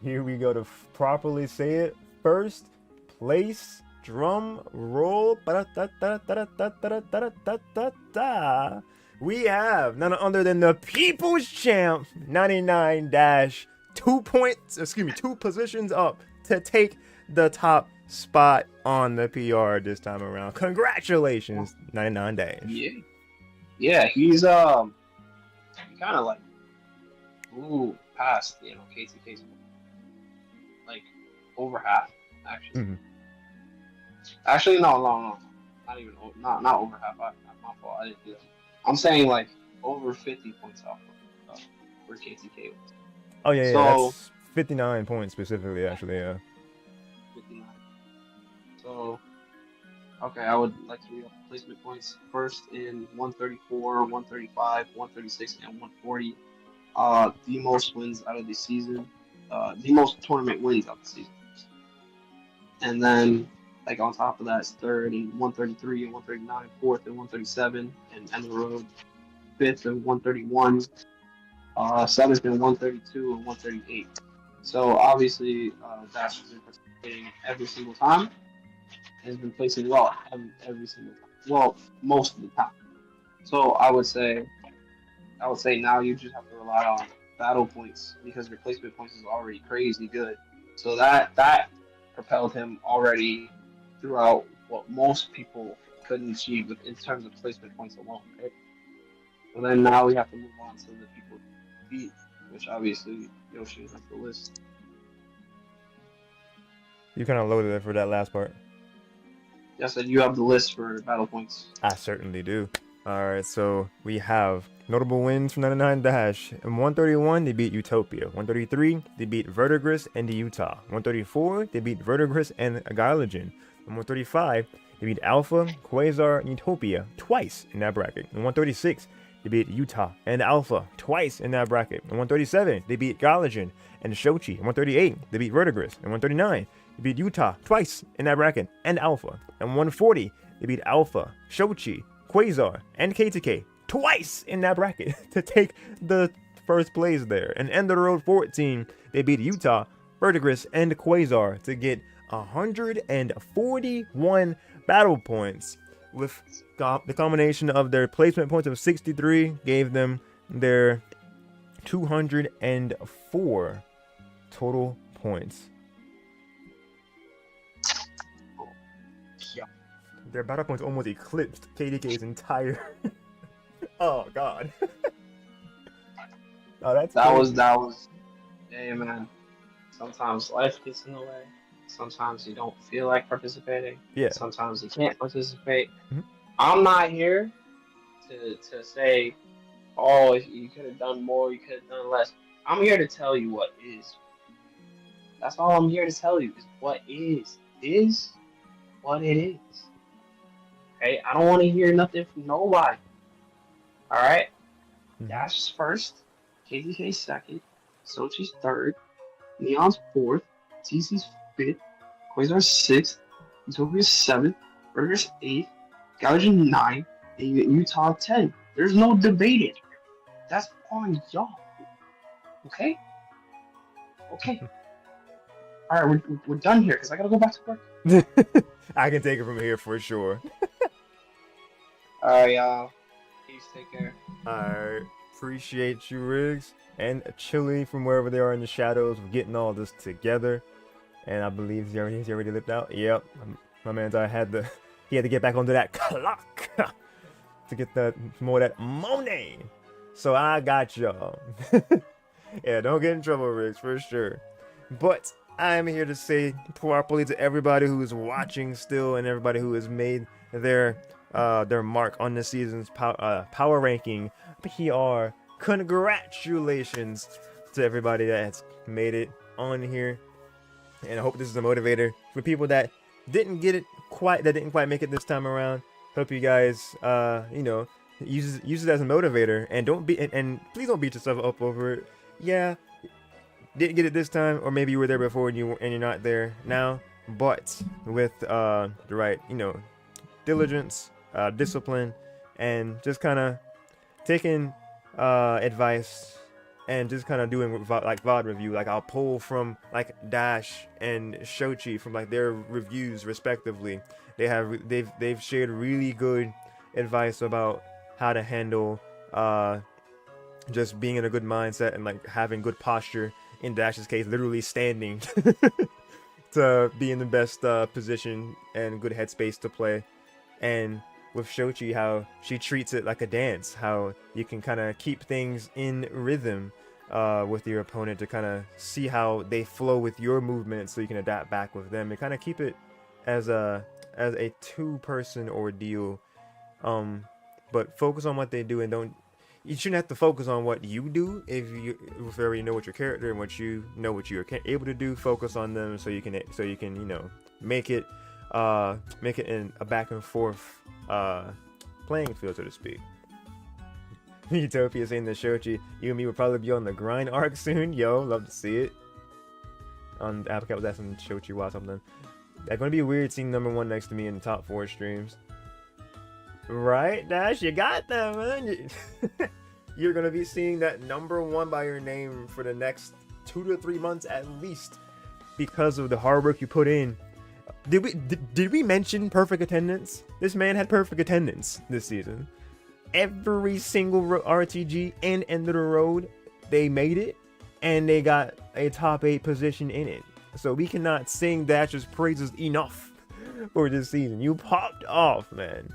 here we go to properly say it. First place. Drum roll. We have none other than the People's Champ, 99 Dash, 2 positions up to take the top spot on the PR this time around. Congratulations, 99 Dash. Yeah, he's kind of like past KTK's like over half actually. Actually, no, not even not over half. My fault. I didn't do that. I'm saying like over 50 points off of where KTK was. Oh yeah, so, that's 59 points specifically. Actually, yeah. 59. So, okay, I would like to read off the placement points first in 134, 135, 136, and 140. The most wins out of the season. The most tournament wins out of the season. And then, like on top of that, it's third in 133 and 139, fourth and 137, and End of the Road, fifth and 131, seventh and 132 and 138. So obviously, Dash has been participating every single time. Has been placing well every single time. Well, most of the time. So I would say now you just have to rely on battle points because your placement points is already crazy good. So that propelled him already throughout what most people couldn't achieve in terms of placement points alone, right? And then now we have to move on to the people beat, which obviously Yoshi has the list. You kind of loaded it for that last part. Yes, and you have the list for battle points. I certainly do. Alright, so we have notable wins from 99 Dash. In 131, they beat Utopia. 133, they beat Verdigris and Utah. 134, they beat Verdigris and Gylogen. In 135, they beat Alpha, Quasar, and Utopia twice in that bracket. In 136, they beat Utah and Alpha twice in that bracket. In 137, they beat Gylogen and Shochi. In 138, they beat Verdigris. In 139, they beat Utah twice in that bracket and Alpha. In 140, they beat Alpha, Shochi, Quasar, and KTK twice in that bracket to take the first place there. And end of the road 14, they beat Utah, Verdigris, and Quasar to get 141 battle points. With the combination of their placement points of 63 gave them their 204 total points. Their battle points almost eclipsed KDK's entire. Oh God. Oh, that was. Hey man, sometimes life gets in the way. Sometimes you don't feel like participating. Yeah. Sometimes you can't participate. Mm-hmm. I'm not here to say, oh, you could have done more, you could have done less. I'm here to tell you what is. That's all I'm here to tell you is what is what it is. Okay, I don't want to hear nothing from nobody. All right, Dash's first, KZK's second, Sochi's third, Neon's fourth, TC's fifth, Quasar's sixth, Utopia's seventh, Burger's eighth, Gaussian 9, and Utah 10. There's no debating. That's on y'all. Okay? Okay. Alright, we're done here because I gotta go back to work. I can take it from here for sure. Alright, y'all. Peace, take care. Alright. Appreciate you, Rigz. And Chili from wherever they are in the shadows of getting all this together. And I believe he's already lived out. Yep. My man's he had to get back onto that clock to get that more of that money. So I got y'all. Yeah, don't get in trouble, Rigz, for sure. But I'm here to say properly to everybody who is watching still and everybody who has made their mark on this season's power ranking PR. Congratulations to everybody that's made it on here. And I hope this is a motivator for people that didn't quite make it this time around. Hope you guys use it as a motivator, and and please don't beat yourself up over it. Yeah, didn't get it this time, or maybe you were there before and you're not there now, but with the right diligence, discipline, and just kind of taking advice and just kind of doing like VOD review. Like I'll pull from like Dash and Shochi from like their reviews respectively. They've shared really good advice about how to handle just being in a good mindset and like having good posture. In Dash's case, literally standing to be in the best position and good headspace to play. And with Shochi, how she treats it like a dance, how you can kind of keep things in rhythm with your opponent to kind of see how they flow with your movement, so you can adapt back with them and kind of keep it as a two-person ordeal. But focus on what they do, and you shouldn't have to focus on what you do. If you already know what your character and what you're able to do, focus on them so you can make it in a back and forth playing field, so to speak. Utopia saying the Shochi, you and me will probably be on the grind arc soon. Yo, love to see it. On Applecap was asking Shochi why something. That's gonna be weird seeing #1 next to me in the top 4 streams. Right, Dash? You got that, man. You're gonna be seeing that #1 by your name for the next 2 to 3 months at least, because of the hard work you put in. Did we mention perfect attendance? This man had perfect attendance this season. Every single RTG and end of the road, they made it, and they got a top 8 position in it. So we cannot sing Dash's praises enough for this season. You popped off, man.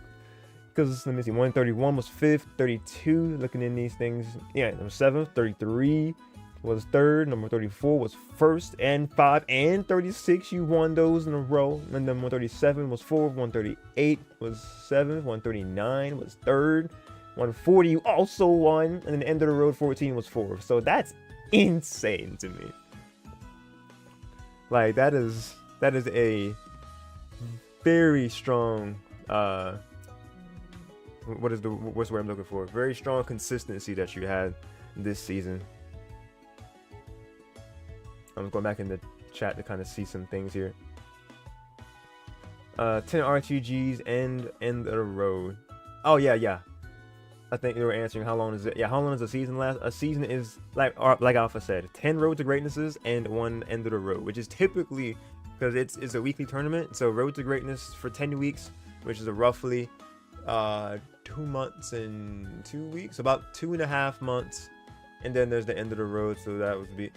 Because let me see, 131 was 5th, 32. Looking in these things, yeah, 7th, 33, was third. Number 34 was first, and 5 and 36. You won those in a row. And then 137 was fourth. 138 was seventh. 139 was third. 140 you also won, and then end of the road 14 was fourth. So that's insane to me. Like that is a very strong what's the word I'm looking for? Very strong consistency that you had this season. I'm going back in the chat to kind of see some things here. 10 RTGs and end of the road. Oh yeah. I think they were answering how long is it? Yeah, how long does a season last? A season is like Alpha said, 10 road to greatnesses and 1 end of the road, which is typically because it's a weekly tournament. So road to greatness for 10 weeks, which is a roughly 2 months and 2 weeks, about 2.5 months, and then there's the end of the road. So that would be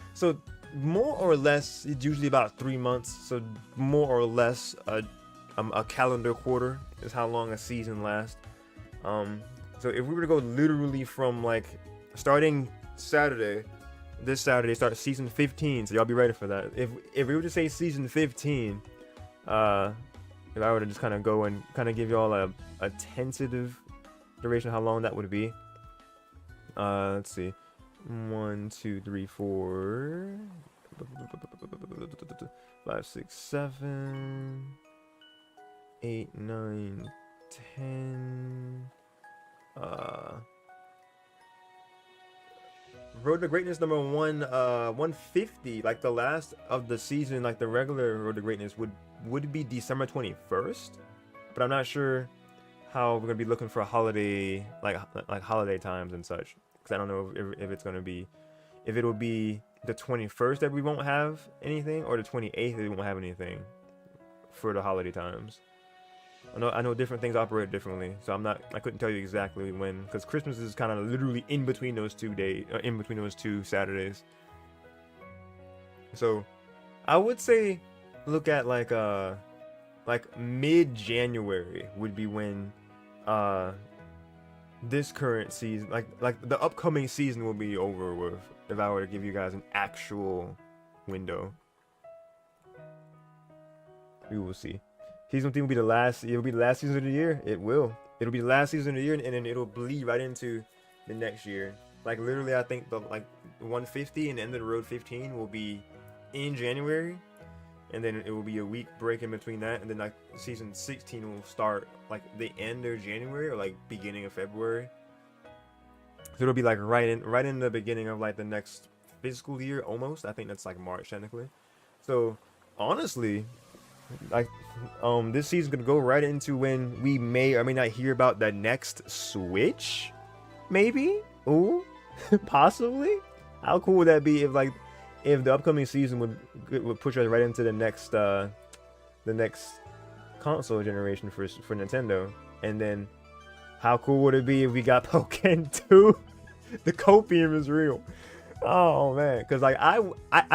more or less. It's usually about 3 months. So more or less a calendar quarter is how long a season lasts. So if we were to go literally from like starting Saturday, this Saturday starts season 15, so y'all be ready for that. If we were to say season 15, if I were to just kind of go and kind of give y'all a tentative duration of how long that would be. Let's see, 1, 2, 3, 4, 5, 6, 7, 8, 9, 10. Road to Greatness number 150, like the last of the season, like the regular Road to Greatness would be December 21st, but I'm not sure how we're gonna be looking for a holiday, like holiday times and such, because I don't know if it's gonna be, if it will be the 21st that we won't have anything, or the 28th that we won't have anything for the holiday times. I know different things operate differently, so I couldn't tell you exactly when, because Christmas is kind of literally in between those 2 days, in between those 2 Saturdays. So I would say look at like mid-January would be when this current season, like the upcoming season will be over with, if I were to give you guys an actual window. We will see. Season 15 will be the last. It'll be the last season of the year. It will. It'll be the last season of the year, and then it'll bleed right into the next year. Like literally, I think the 150 and the end of the road 15 will be in January, and then it will be a week break in between that, and then like season 16 will start like the end of January or like beginning of February. So it'll be like right in the beginning of like the next fiscal year almost. I think that's like March technically. So honestly, like this season's gonna go right into when we may or may not hear about the next Switch, maybe. Ooh, possibly. How cool would that be if the upcoming season would push us right into the next console generation for Nintendo? And then how cool would it be if we got Pokken 2? The copium is real. Oh man, because like I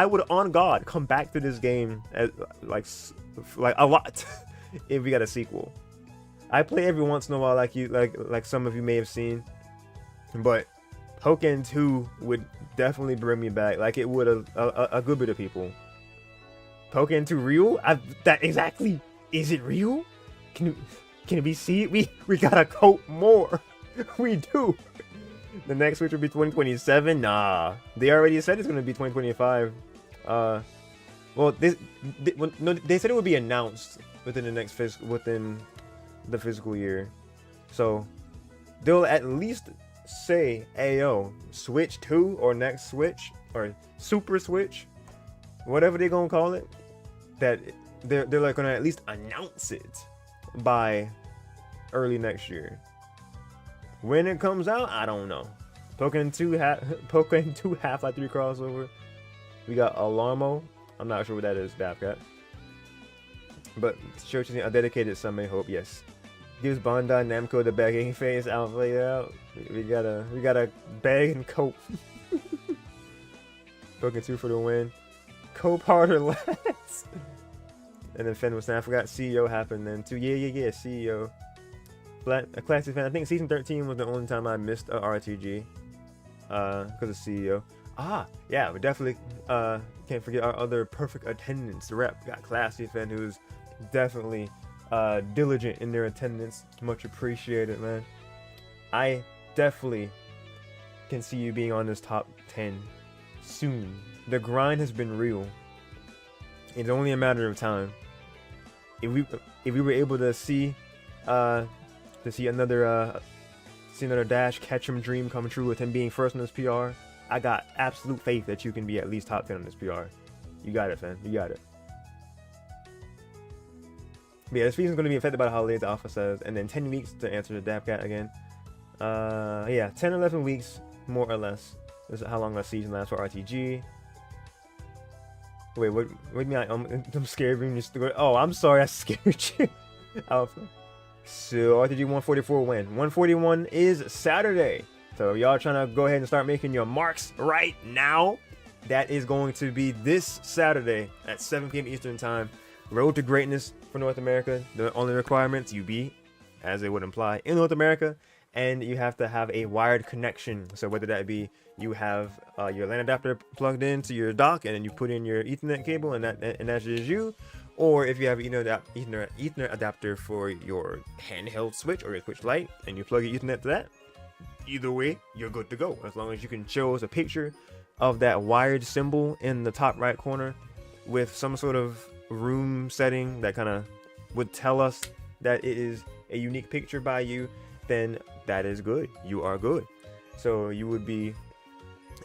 would on God come back to this game as like a lot if we got a sequel. I play every once in a while, like some of you may have seen, but Pokken 2 would definitely bring me back. Like it would a good bit of people. Pokken 2 real? That exactly. Is it real? Can we see it? We gotta cope more. We do. The next Switch will be 2027. Nah, they already said it's gonna be 2025. Well, they said it would be announced within the fiscal year. So they'll at least say, "Ayo, Switch 2 or next Switch or Super Switch, whatever they're gonna call it." That they're like gonna at least announce it by early next year. When it comes out, I don't know. Pokken 2 Half-Life 3 crossover. We got Alarmo. I'm not sure what that is, Dapcat. But church a dedicated some may hope, yes. Gives Bandai Namco the begging face out. We gotta beg and cope. Pokken 2 for the win. Cope harder, lads. And then Finn was saying, I forgot CEO happened then too. Yeah, CEO. A classic fan. I think season 13 was the only time I missed a RTG. Because of CEO. Yeah, we definitely can't forget our other perfect attendance rep. Got Classy Fan, who's definitely diligent in their attendance. Much appreciated, man. I definitely can see you being on this top 10 soon. The grind has been real. It's only a matter of time. If we were able to see another Dash Ketchum dream come true with him being first in this PR, I got absolute faith that you can be at least top 10 on this PR. You got it, fam. You got it. But yeah, this season's going to be affected by the holidays, the alpha says, and then 10 weeks to answer the Dapcat again. Yeah, 10 11 weeks, more or less. This is how long that season lasts for RTG. Wait, what do you mean? I'm scared when you go. Oh, I'm sorry, I scared you. Alpha. So RTG 144 when? 141 is Saturday. So y'all trying to go ahead and start making your marks right now. That is going to be this Saturday at 7 p.m. Eastern Time. Road to Greatness for North America. The only requirements, you be, as it would imply, in North America. And you have to have a wired connection. So whether that be you have your LAN adapter plugged into your dock and then you put in your Ethernet cable and that's just you. Or if you have an Ethernet adapter for your handheld switch or your Switch Lite and you plug your Ethernet to that, either way, you're good to go. As long as you can show us a picture of that wired symbol in the top right corner with some sort of room setting that kind of would tell us that it is a unique picture by you, then that is good. You are good. So you would be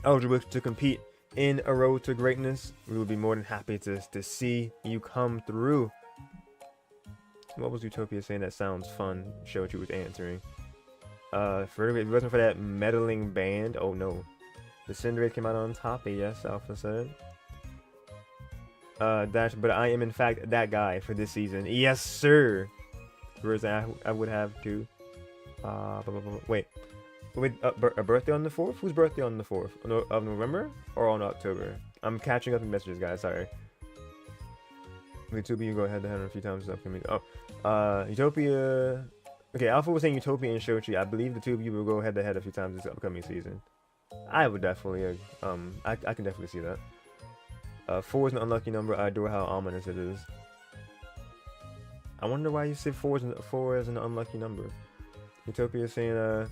eligible to compete in a Road to Greatness. We would be more than happy to see you come through. What was Utopia saying that sounds fun? Show what you was answering. If it wasn't for that meddling band, oh no. The Cinderace came out on top, yes, Alpha said. Dash, but I am in fact that guy for this season. Yes, sir. Whereas I would have to. Wait, a birthday on the 4th? Whose birthday on the 4th? Of November or on October? I'm catching up in messages, guys. Sorry. Utopia, you go head to head a few times this upcoming. Oh, Utopia. Okay, Alpha was saying Utopia and Shochi. I believe the two of you will go head to head a few times this upcoming season. I would definitely, I can definitely see that. 4 is an unlucky number. I adore how ominous it is. I wonder why you said 4 is an unlucky number. Utopia is saying,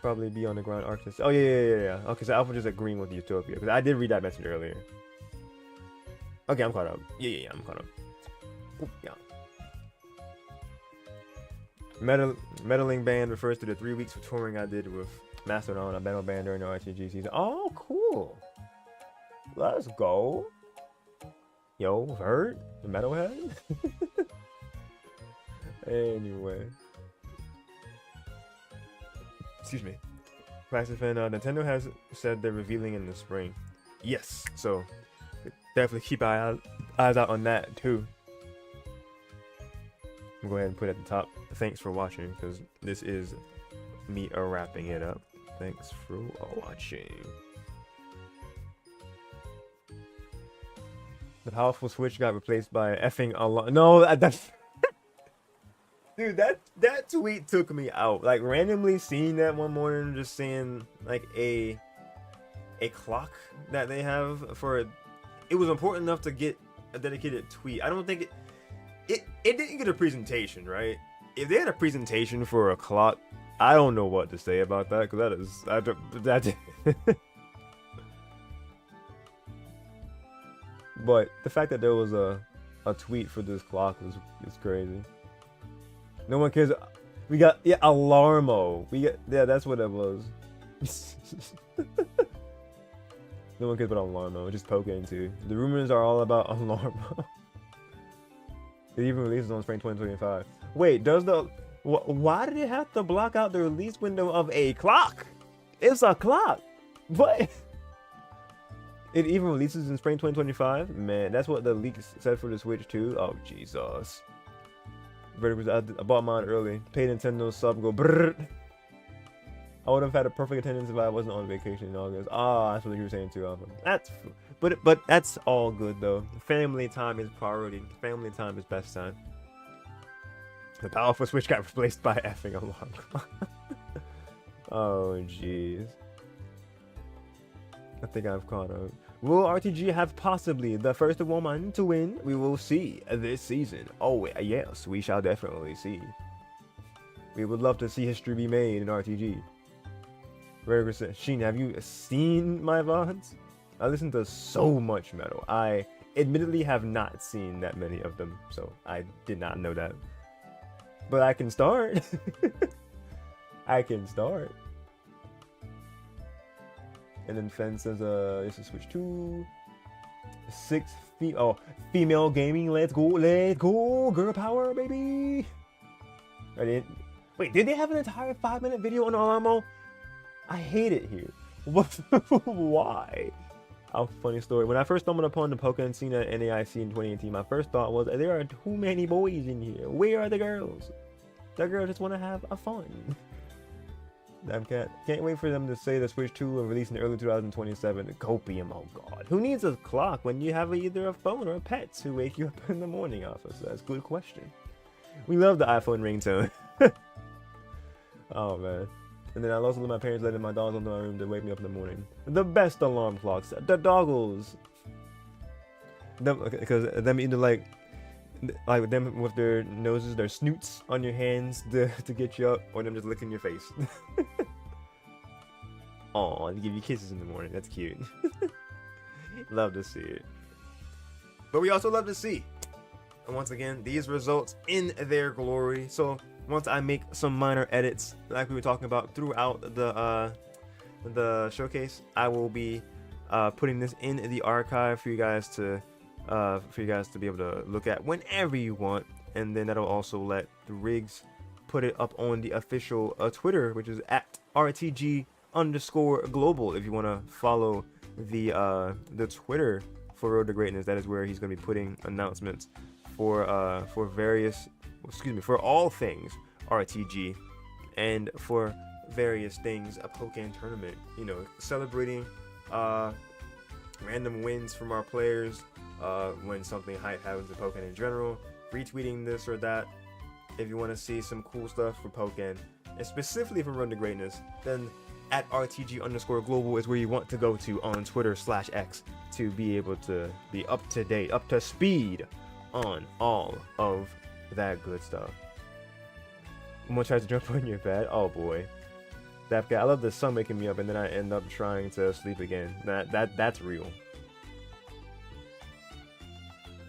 probably be on the ground Arctic. Oh, yeah. Okay, so Alpha just agreeing with Utopia. Because I did read that message earlier. Okay, I'm caught up. Yeah, I'm caught up. Ooh, yeah. Meddling Band refers to the 3 weeks of touring I did with Mastodon, a metal band during the RTG season. Oh, cool. Let's go. Yo, Vert, the metalhead. Anyway. Excuse me. Classic fan, Nintendo has said they're revealing in the spring. Yes, so definitely keep eyes out on that too. I'm go ahead and put it at the top. Thanks for watching, because this is me wrapping it up. Thanks for watching. The powerful Switch got replaced by effing Allah. No, that's dude. That tweet took me out. Like randomly seeing that one morning, just seeing like a clock that they have for it. It was important enough to get a dedicated tweet. I don't think it didn't get a presentation, right? If they had a presentation for a clock, I don't know what to say about that, because that But the fact that there was a tweet for this clock is crazy. No one cares. We got Alarmo. That's what it was. No one cares about Alarmo. Just Pokken too. The rumors are all about Alarmo. It even releases on spring 2025. Wait, does the why did it have to block out the release window of a clock? It's a clock. What? It even releases in spring 2025? Man, that's what the leaks said for the Switch too. Oh, Jesus. I bought mine early. Paid Nintendo sub, go brrr. I would have had a perfect attendance if I wasn't on vacation in August. Ah, that's what you were saying too, Alpha. But that's all good though. Family time is priority. Family time is best time. The powerful Switch got replaced by effing alarm. Oh, jeez. I think I've caught up. Will RTG have possibly the first woman to win? We will see this season. Oh, yes, we shall definitely see. We would love to see history be made in RTG. Rigz says, Sheen, have you seen my VODs? I listen to so much metal. I admittedly have not seen that many of them, so I did not know that. But I can start. I can start. And then Fen says, this is switch to 6 female gaming. Let's go, girl power, baby. Wait, did they have an entire 5-minute video on Alamo? I hate it here. What? Why? A funny story. When I first stumbled upon the Pokken scene at NAIC in 2018, my first thought was, there are too many boys in here. Where are the girls? The girls just want to have a fun. Damn cat. Can't wait for them to say the Switch 2 will release in early 2027. Copium, oh god. Who needs a clock when you have either a phone or a pet to wake you up in the morning, Alpha? So that's a good question. We love the iPhone ringtone. Oh man. And then I also let my parents let in my dogs into my room to wake me up in the morning. The best alarm clocks. The doggles. Because them either like them with their noses, their snoots on your hands to get you up, or them just licking your face. Aw, to give you kisses in the morning. That's cute. Love to see it. But we also love to see, and once again, these results in their glory. So once I make some minor edits, like we were talking about throughout the showcase, I will be putting this in the archive for you guys to be able to look at whenever you want, and then that'll also let the Rigz put it up on the official Twitter, which is at RTG_global. If you want to follow the Twitter for Road to Greatness, that is where he's going to be putting announcements for all things RTG and for various things a Pokken Tournament. You know, celebrating random wins from our players. When something hype happens in Pokken in general, retweeting this or that. If you want to see some cool stuff for Pokken, and specifically for Run to Greatness, then at RTG_global is where you want to go to on Twitter/X to be able to be up to date, up to speed on all of that good stuff. Someone tries to jump on your bed. Oh boy, that guy. I love the sun making me up, and then I end up trying to sleep again. That's real.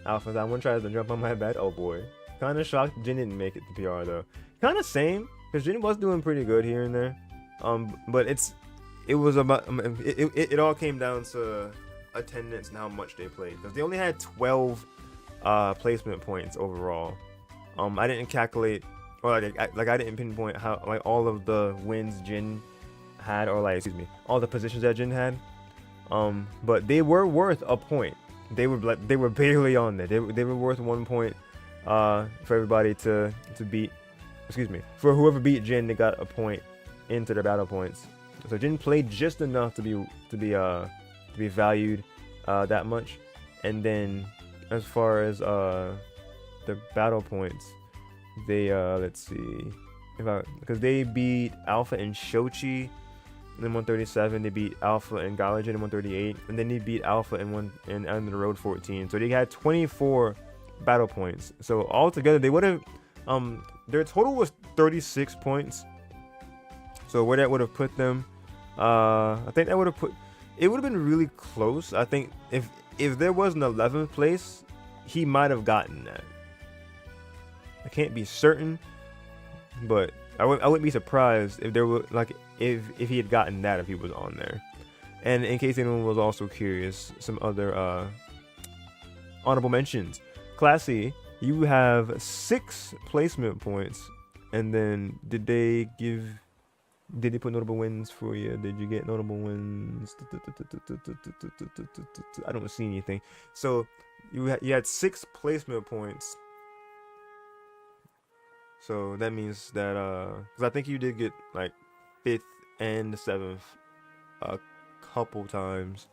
Alpha, that one tries to jump on my bed. Oh boy. Kind of shocked Jin didn't make it to PR though. Kind of same, because Jin was doing pretty good here and there. But it all came down to attendance and how much they played, because they only had 12 placement points overall. I didn't calculate, or I didn't pinpoint how like all of the wins Jin had, or like all the positions that Jin had. But they were worth a point. They were barely on there. They were worth 1 point for everybody to beat. For whoever beat Jin, they got a point into their battle points. So Jin played just enough to be valued that much. And then as far as the battle points, they let's see, because they beat Alpha and Shochi in 137, they beat Alpha and Galajin in 138, and then they beat Alpha in on the road 14. So they had 24 battle points. So altogether, they would have their total was 36 points. So where that would have put them, I think that would have put, it would have been really close. I think if there was an 11th place, he might have gotten that. I can't be certain, but I wouldn't be surprised if there were if he had gotten that, if he was on there. And in case anyone was also curious, some other honorable mentions. Classy, you have 6 placement points, and then did they put notable wins for you? Did you get notable wins? I don't see anything. So you had 6 placement points. So that means that because I think you did get like 5th and 7th a couple times.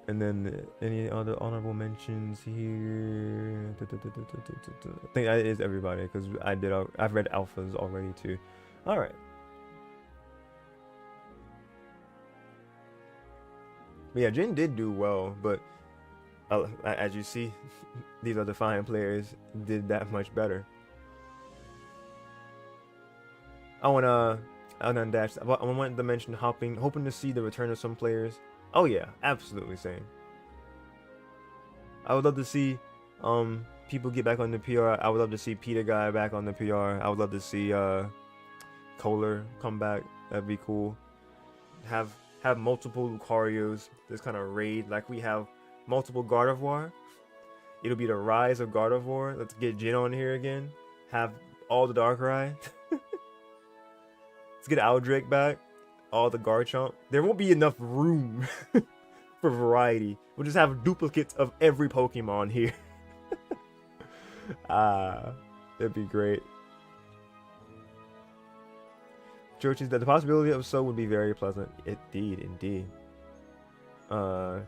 And then any other honorable mentions here? I think that is everybody, because I've read alphas already too. All right. But yeah, Jin did do well, but as you see, these other fine players did that much better. Oh, and Undash, I wanted to mention hoping to see the return of some players. Oh yeah, absolutely same. I would love to see people get back on the PR. I would love to see Peter Guy back on the PR. I would love to see Kohler come back. That'd be cool. Have multiple Lucarios. This kind of raid like we have multiple Gardevoir. It'll be the rise of Gardevoir. Let's get Jin on here again. Have all the Darkrai. Let's get Aldrake back. All the Garchomp. There won't be enough room for variety. We'll just have duplicates of every Pokemon here. That'd be great. George, that the possibility of so would be very pleasant. Indeed, indeed. What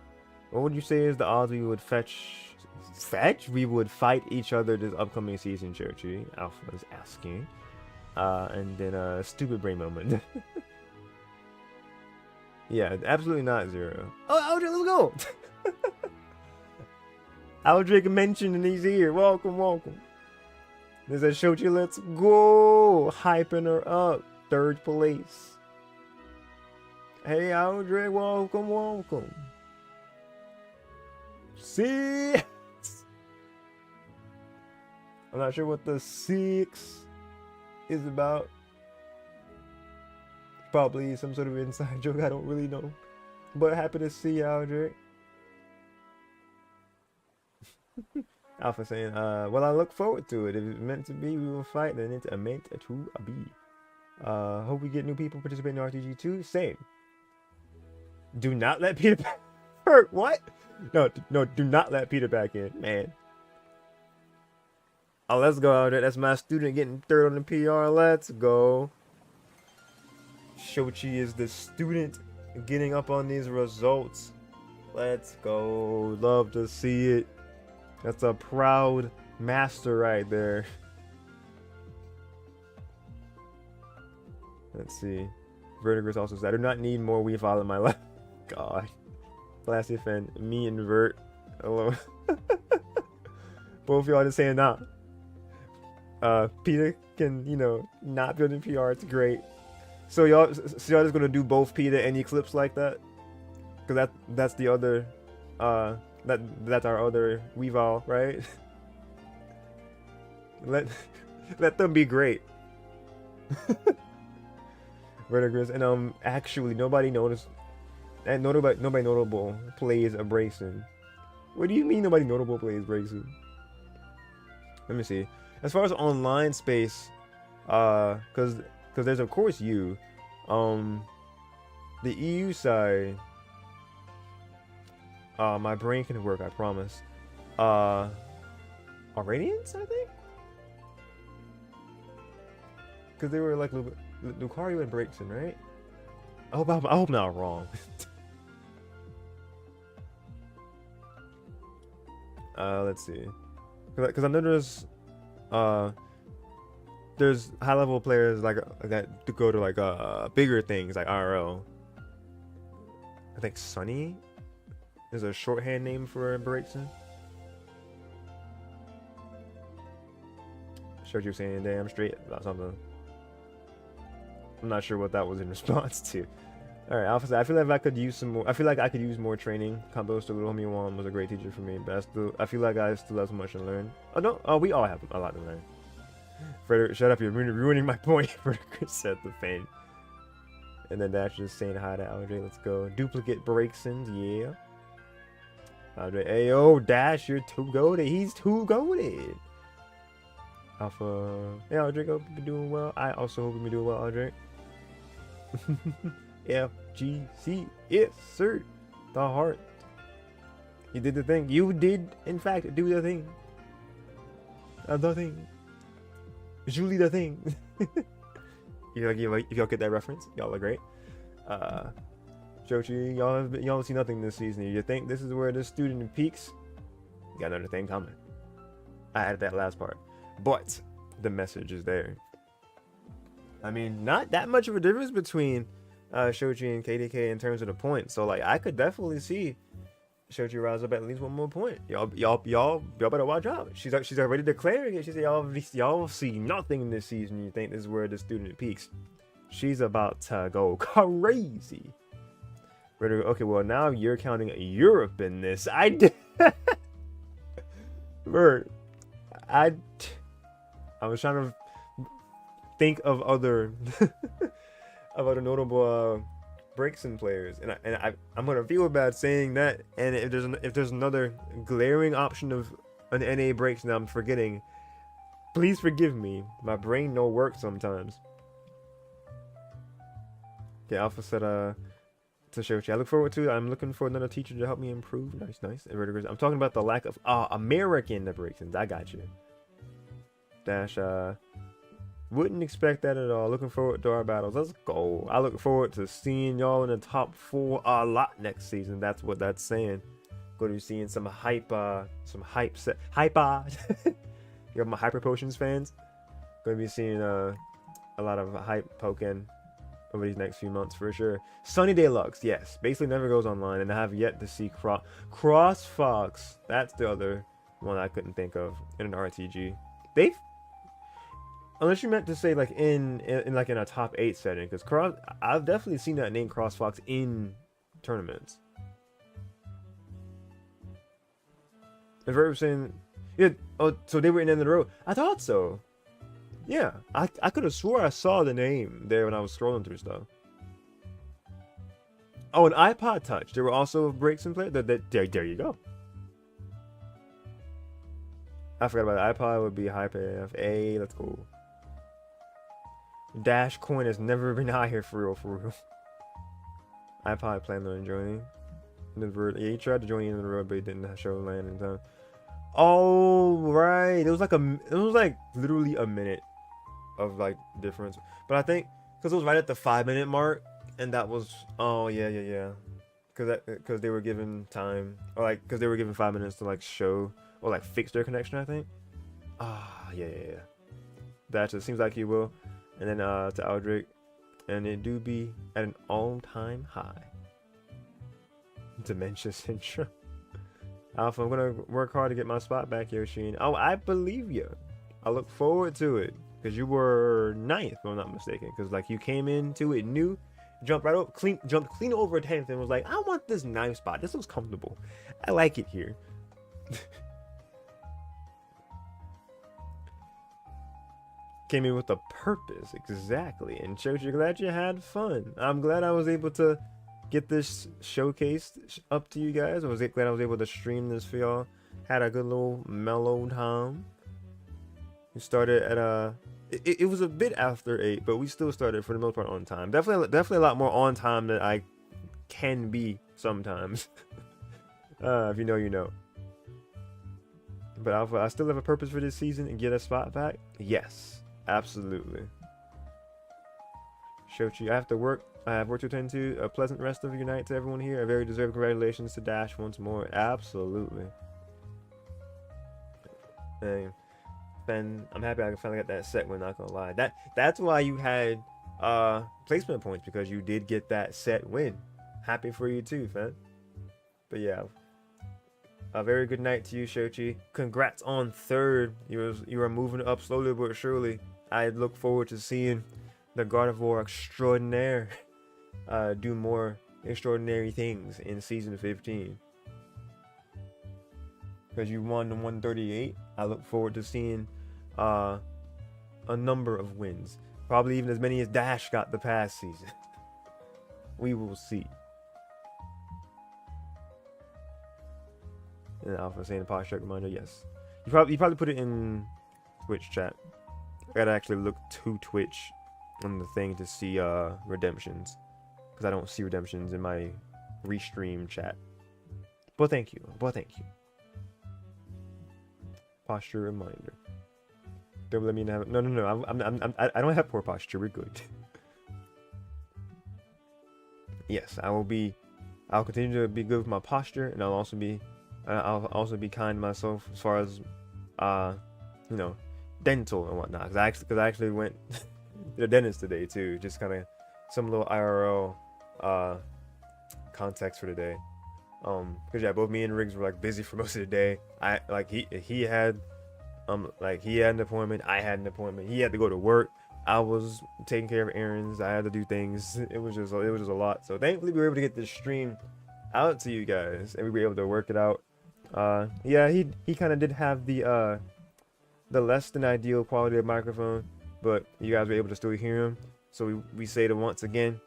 would you say is the odds we would fetch? We would fight each other this upcoming season, Churchy. Alpha is asking. And then stupid brain moment. Yeah, absolutely not 0. Oh, Aldrich, let's go! Aldrich mentioned and he's here. Welcome, welcome. There's a Shochi, let's go! Hyping her up. 3rd place. Hey, Aldrich, welcome, welcome. 6! I'm not sure what the 6 is about. Probably some sort of inside joke, I don't really know. But happy to see you, Aldrich. Alpha saying, well, I look forward to it. If it's meant to be, we will fight, then it's meant to be. Hope we get new people participating in RTG too. Same. Do not let Peter back. What? No, do not let Peter back in, man. Oh, let's go out there. That's my student getting 3rd on the PR. Let's go. Shochi is the student getting up on these results. Let's go. Love to see it. That's a proud master right there. Let's see. Vertigress also said, I do not need more Weavile in my life. God. Classy fan. Me and Vert. Hello. Both y'all just saying nah. Peter can, you know, not build in PR. It's great. So y'all just gonna do both Peter and Eclipse like that? Cause that's the other, that's our other Weavile, right? let them be great. Vertigress, and actually nobody noticed, and nobody notable plays Abrasive. What do you mean nobody notable plays Abrasive? Let me see. As far as online space, cause there's of course you, the EU side. My brain can work, I promise. Iranians, I think, cause they were like Lucario and Braixen, right? I hope I'm not wrong. Let's see, cause I know there's high level players like that to go to like bigger things like IRL. I think Sunny is a shorthand name for Braixen. Showed you saying damn straight about something. I'm not sure what that was in response to. Alright, Alpha said, I feel like I could use some more. I feel like I could use more training. Combos to Little Homie One was a great teacher for me, but I feel like I still have so much to learn. Oh no, we all have a lot to learn. Frederick, shut up, you're ruining my point. Frederick said the fan. And then Dash just saying hi to Aldrich. Let's go. Duplicate Braixens, yeah. Aldrich, ayo, Dash, you're too goated. He's too goated. Alpha, yeah, Aldrich, hope you've been doing well. I also hope you've been doing well, Aldrich. FGC, yes, sir. The heart. You did the thing. You did, in fact, do the thing. The thing. Julie the thing. If y'all get that reference, y'all are great. Jochi, y'all see nothing this season. You think this is where the student peaks? You got another thing coming. I added that last part, but the message is there. I mean, not that much of a difference between Shochi and KDK in terms of the points. So like I could definitely see Shochi rise up at least one more point. Y'all better watch out. She's already declaring it. She said y'all see nothing this season. You think this is where the student peaks. She's about to go crazy. Okay, well now you're counting Europe in this. I did. Bert, I was trying to think of other notable Brixton players, and I'm gonna feel bad saying that. And if there's another glaring option of an NA Brixton that I'm forgetting, please forgive me. My brain no work sometimes. Okay, Alpha said to Shochi, I look forward to it. I'm looking for another teacher to help me improve. Nice. I'm talking about the lack of American Brixtons. I got you. Dash wouldn't expect that at all. Looking forward to our battles. Let's go. I look forward to seeing y'all in the top 4 a lot next season. That's what that's saying. Going to be seeing some hype set. You're my Hyper Potions fans. Going to be seeing a lot of hype Pokken over these next few months for sure. Sunny Deluxe, yes. Basically never goes online, and I have yet to see Cross Fox. That's the other one I couldn't think of in an RTG. Unless you meant to say like in a top 8 setting, because I've definitely seen that name Cross Fox in tournaments. If you're saying, yeah, oh, so they were in the end of the road. I thought so. Yeah, I could have swore I saw the name there when I was scrolling through stuff. Oh, an iPod Touch. There were also breaks in play. There you go. I forgot about the iPod. Would be Hype AF. Let's go. Dash coin has never been higher for real. iPod planned on joining. Yeah, he tried to join in the road, but he didn't show land in time. Oh right, it was like literally a minute of like difference, but I think because it was right at the 5-minute mark, and that was because they were given time, or like because they were given 5 minutes to like show or like fix their connection. I think. Yeah. That just seems like he will, and then to Aldrich, and it do be at an all-time high. Dementia syndrome. Alpha, I'm gonna work hard to get my spot back, Yoshi. Oh, I believe you. I look forward to it. Because you were 9th, if I'm not mistaken. Because like you came into it new, jumped clean over 10th, and was like, I want this 9th spot. This looks comfortable. I like it here. Came in with a purpose, exactly. And shows you're glad you had fun. I'm glad I was able to get this showcased up to you guys. Glad I was able to stream this for y'all. Had a good little mellow time. We started at it was a bit after 8, but we still started for the most part on time. Definitely a lot more on time than I can be sometimes. If you know, you know. But Alpha, I still have a purpose for this season and get a spot back. Yes, absolutely. Shochi, I have work to attend to. A pleasant rest of your night to everyone here. A very deserved congratulations to Dash once more. Absolutely. And Ben, I'm happy I finally got that set win, not gonna lie. That's why you had placement points, because you did get that set win. Happy for you too, fan. But yeah. A very good night to you, Shochi. Congrats on 3rd. You are moving up slowly but surely. I look forward to seeing the Gardevoir extraordinaire do more extraordinary things in season 15. Because you won the 138, I look forward to seeing a number of wins. Probably even as many as Dash got the past season. We will see. And Alpha saying a posture reminder, yes. You probably put it in Twitch chat. I gotta actually look to Twitch on the thing to see redemptions, because I don't see redemptions in my restream chat. But thank you. Posture reminder. Don't let me have it. No. I don't have poor posture. We're good. Yes, I'll continue to be good with my posture, and I'll also be kind to myself as far as dental and whatnot. Because I actually went to the dentist today too, just kind of some little IRL context for today. Because yeah, both me and Rigz were like busy for most of the day. He had an appointment, I had an appointment. He had to go to work. I was taking care of errands. I had to do things. It was just a lot. So thankfully we were able to get this stream out to you guys, and we were able to work it out. Yeah, he kind of did have the less than ideal quality of microphone, but you guys were able to still hear him. So we say to once again,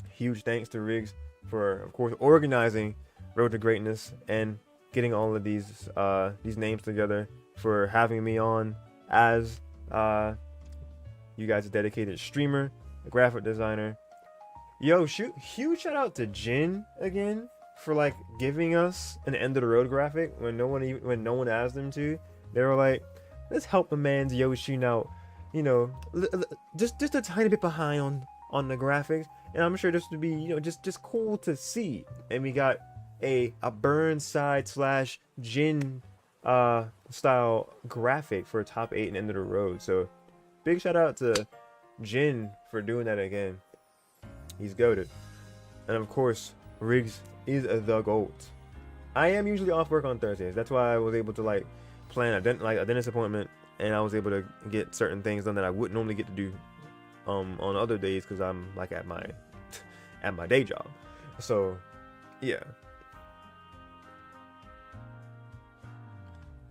huge thanks to Rigz for, of course, organizing Road to Greatness and getting all of these names together, for having me on as you guys a dedicated streamer, a graphic designer. Yo, huge shout out to Jin again for like giving us an end of the road graphic when no one asked them to. They were like, let's help a man's Yoshi out, you know, just a tiny bit behind on the graphics. And I'm sure this would be, you know, just cool to see. And we got a Burnside / Jin style graphic for top 8 and end of the road. So big shout out to Jin for doing that again. He's goated. And of course, Rigz is the GOAT. I am usually off work on Thursdays. That's why I was able to like plan a dentist appointment, and I was able to get certain things done that I wouldn't normally get to do on other days, because I'm like at my day job. So yeah.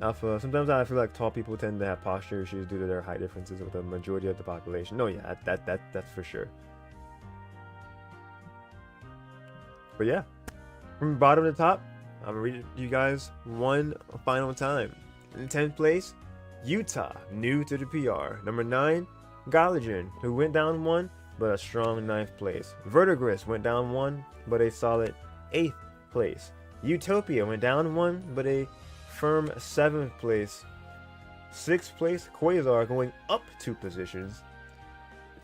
Alpha, sometimes I feel like tall people tend to have posture issues due to their height differences with the majority of the population. No, yeah, that's for sure. But yeah, from bottom to top, I'm gonna read it to you guys one final time. In 10th place, Utah, new to the PR. Number 9, Galagen, who went down 1, but a strong 9th place. Vertigris went down 1, but a solid 8th place. Utopia went down 1, but a firm 7th place. 6th place, Quasar, going up 2 positions.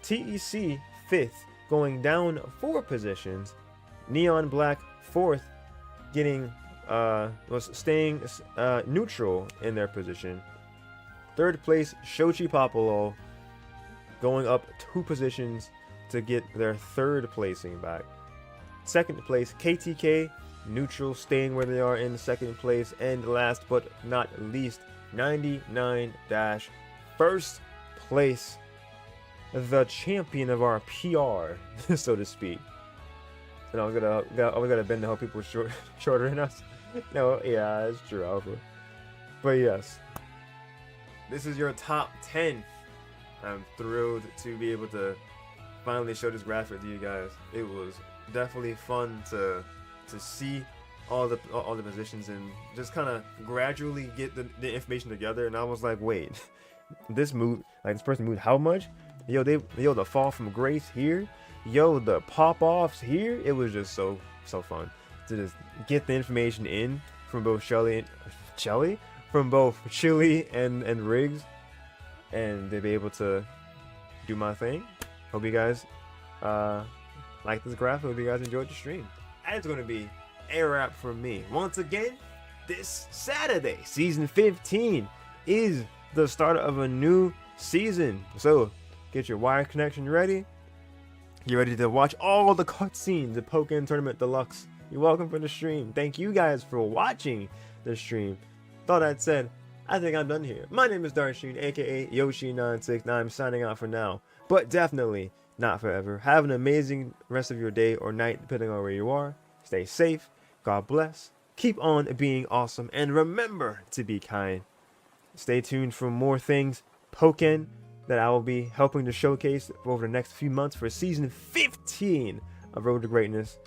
TEC 5th, going down 4 positions. Neon Black 4th, staying neutral in their position. 3rd place, Shochi Popolo, going up 2 positions to get their 3rd placing back. 2nd place, KTK, neutral, staying where they are in 2nd place. And last but not least, 99 dash 1st place, the champion of our PR, so to speak. And I was gonna bend to help people shorter than us. No, yeah, it's true, Alpha. But yes, this is your top 10. I'm thrilled to be able to finally show this graphic to you guys. It was definitely fun to see all the positions and just kind of gradually get the information together. And I was like, wait, this person moved how much? Yo, the fall from grace here. Yo, the pop-offs here. It was just so fun to just get the information in from both Chili and Rigz, and to be able to do my thing. Hope you guys like this graphic. Hope you guys enjoyed the stream. And it's going to be a wrap from me. Once again, this Saturday, season 15 is the start of a new season. So get your wire connection ready. Get ready to watch all the cutscenes of Pokken Tournament DX. You're welcome for the stream. Thank you guys for watching the stream. Thought I'd said, I think I'm done here. My name is Darsheen, aka Yoshi969. I'm signing out for now, but definitely not forever. Have an amazing rest of your day or night, depending on where you are. Stay safe. God bless. Keep on being awesome, and remember to be kind. Stay tuned for more things Pokken that I will be helping to showcase over the next few months for season 15 of Road to Greatness.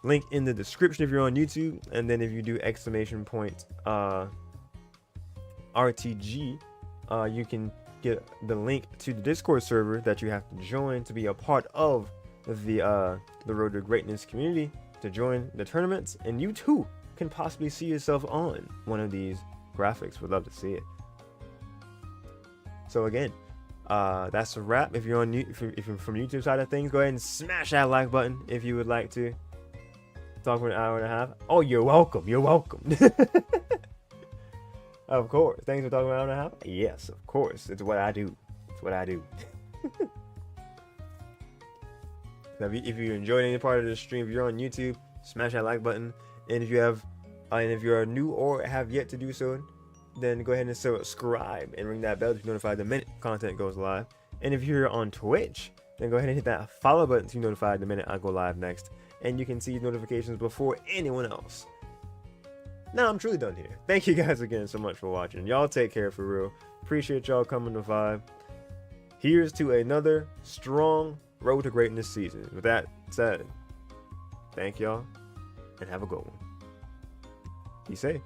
Link in the description if you're on YouTube, and then if you do !RTG, you can get the link to the Discord server that you have to join to be a part of the Road to Greatness community, to join the tournaments, and you too can possibly see yourself on one of these graphics. Would love to see it. So again, that's a wrap. If you're if you're from YouTube side of things, go ahead and smash that like button if you would like to talk for an hour and a half. Oh, you're welcome. You're welcome. Of course. Thanks for talking for an hour and a half. Yes, of course. It's what I do. It's what I do. If you enjoyed any part of the stream, if you're on YouTube, smash that like button. And if you are new or have yet to do so, then go ahead and subscribe and ring that bell to be notified the minute content goes live. And if you're on Twitch, then go ahead and hit that follow button to be notified the minute I go live next. And you can see notifications before anyone else. Now I'm truly done here. Thank you guys again so much for watching. Y'all take care for real. Appreciate y'all coming to Vibe. Here's to another strong road to greatness season. With that said, thank y'all and have a good one. Be safe.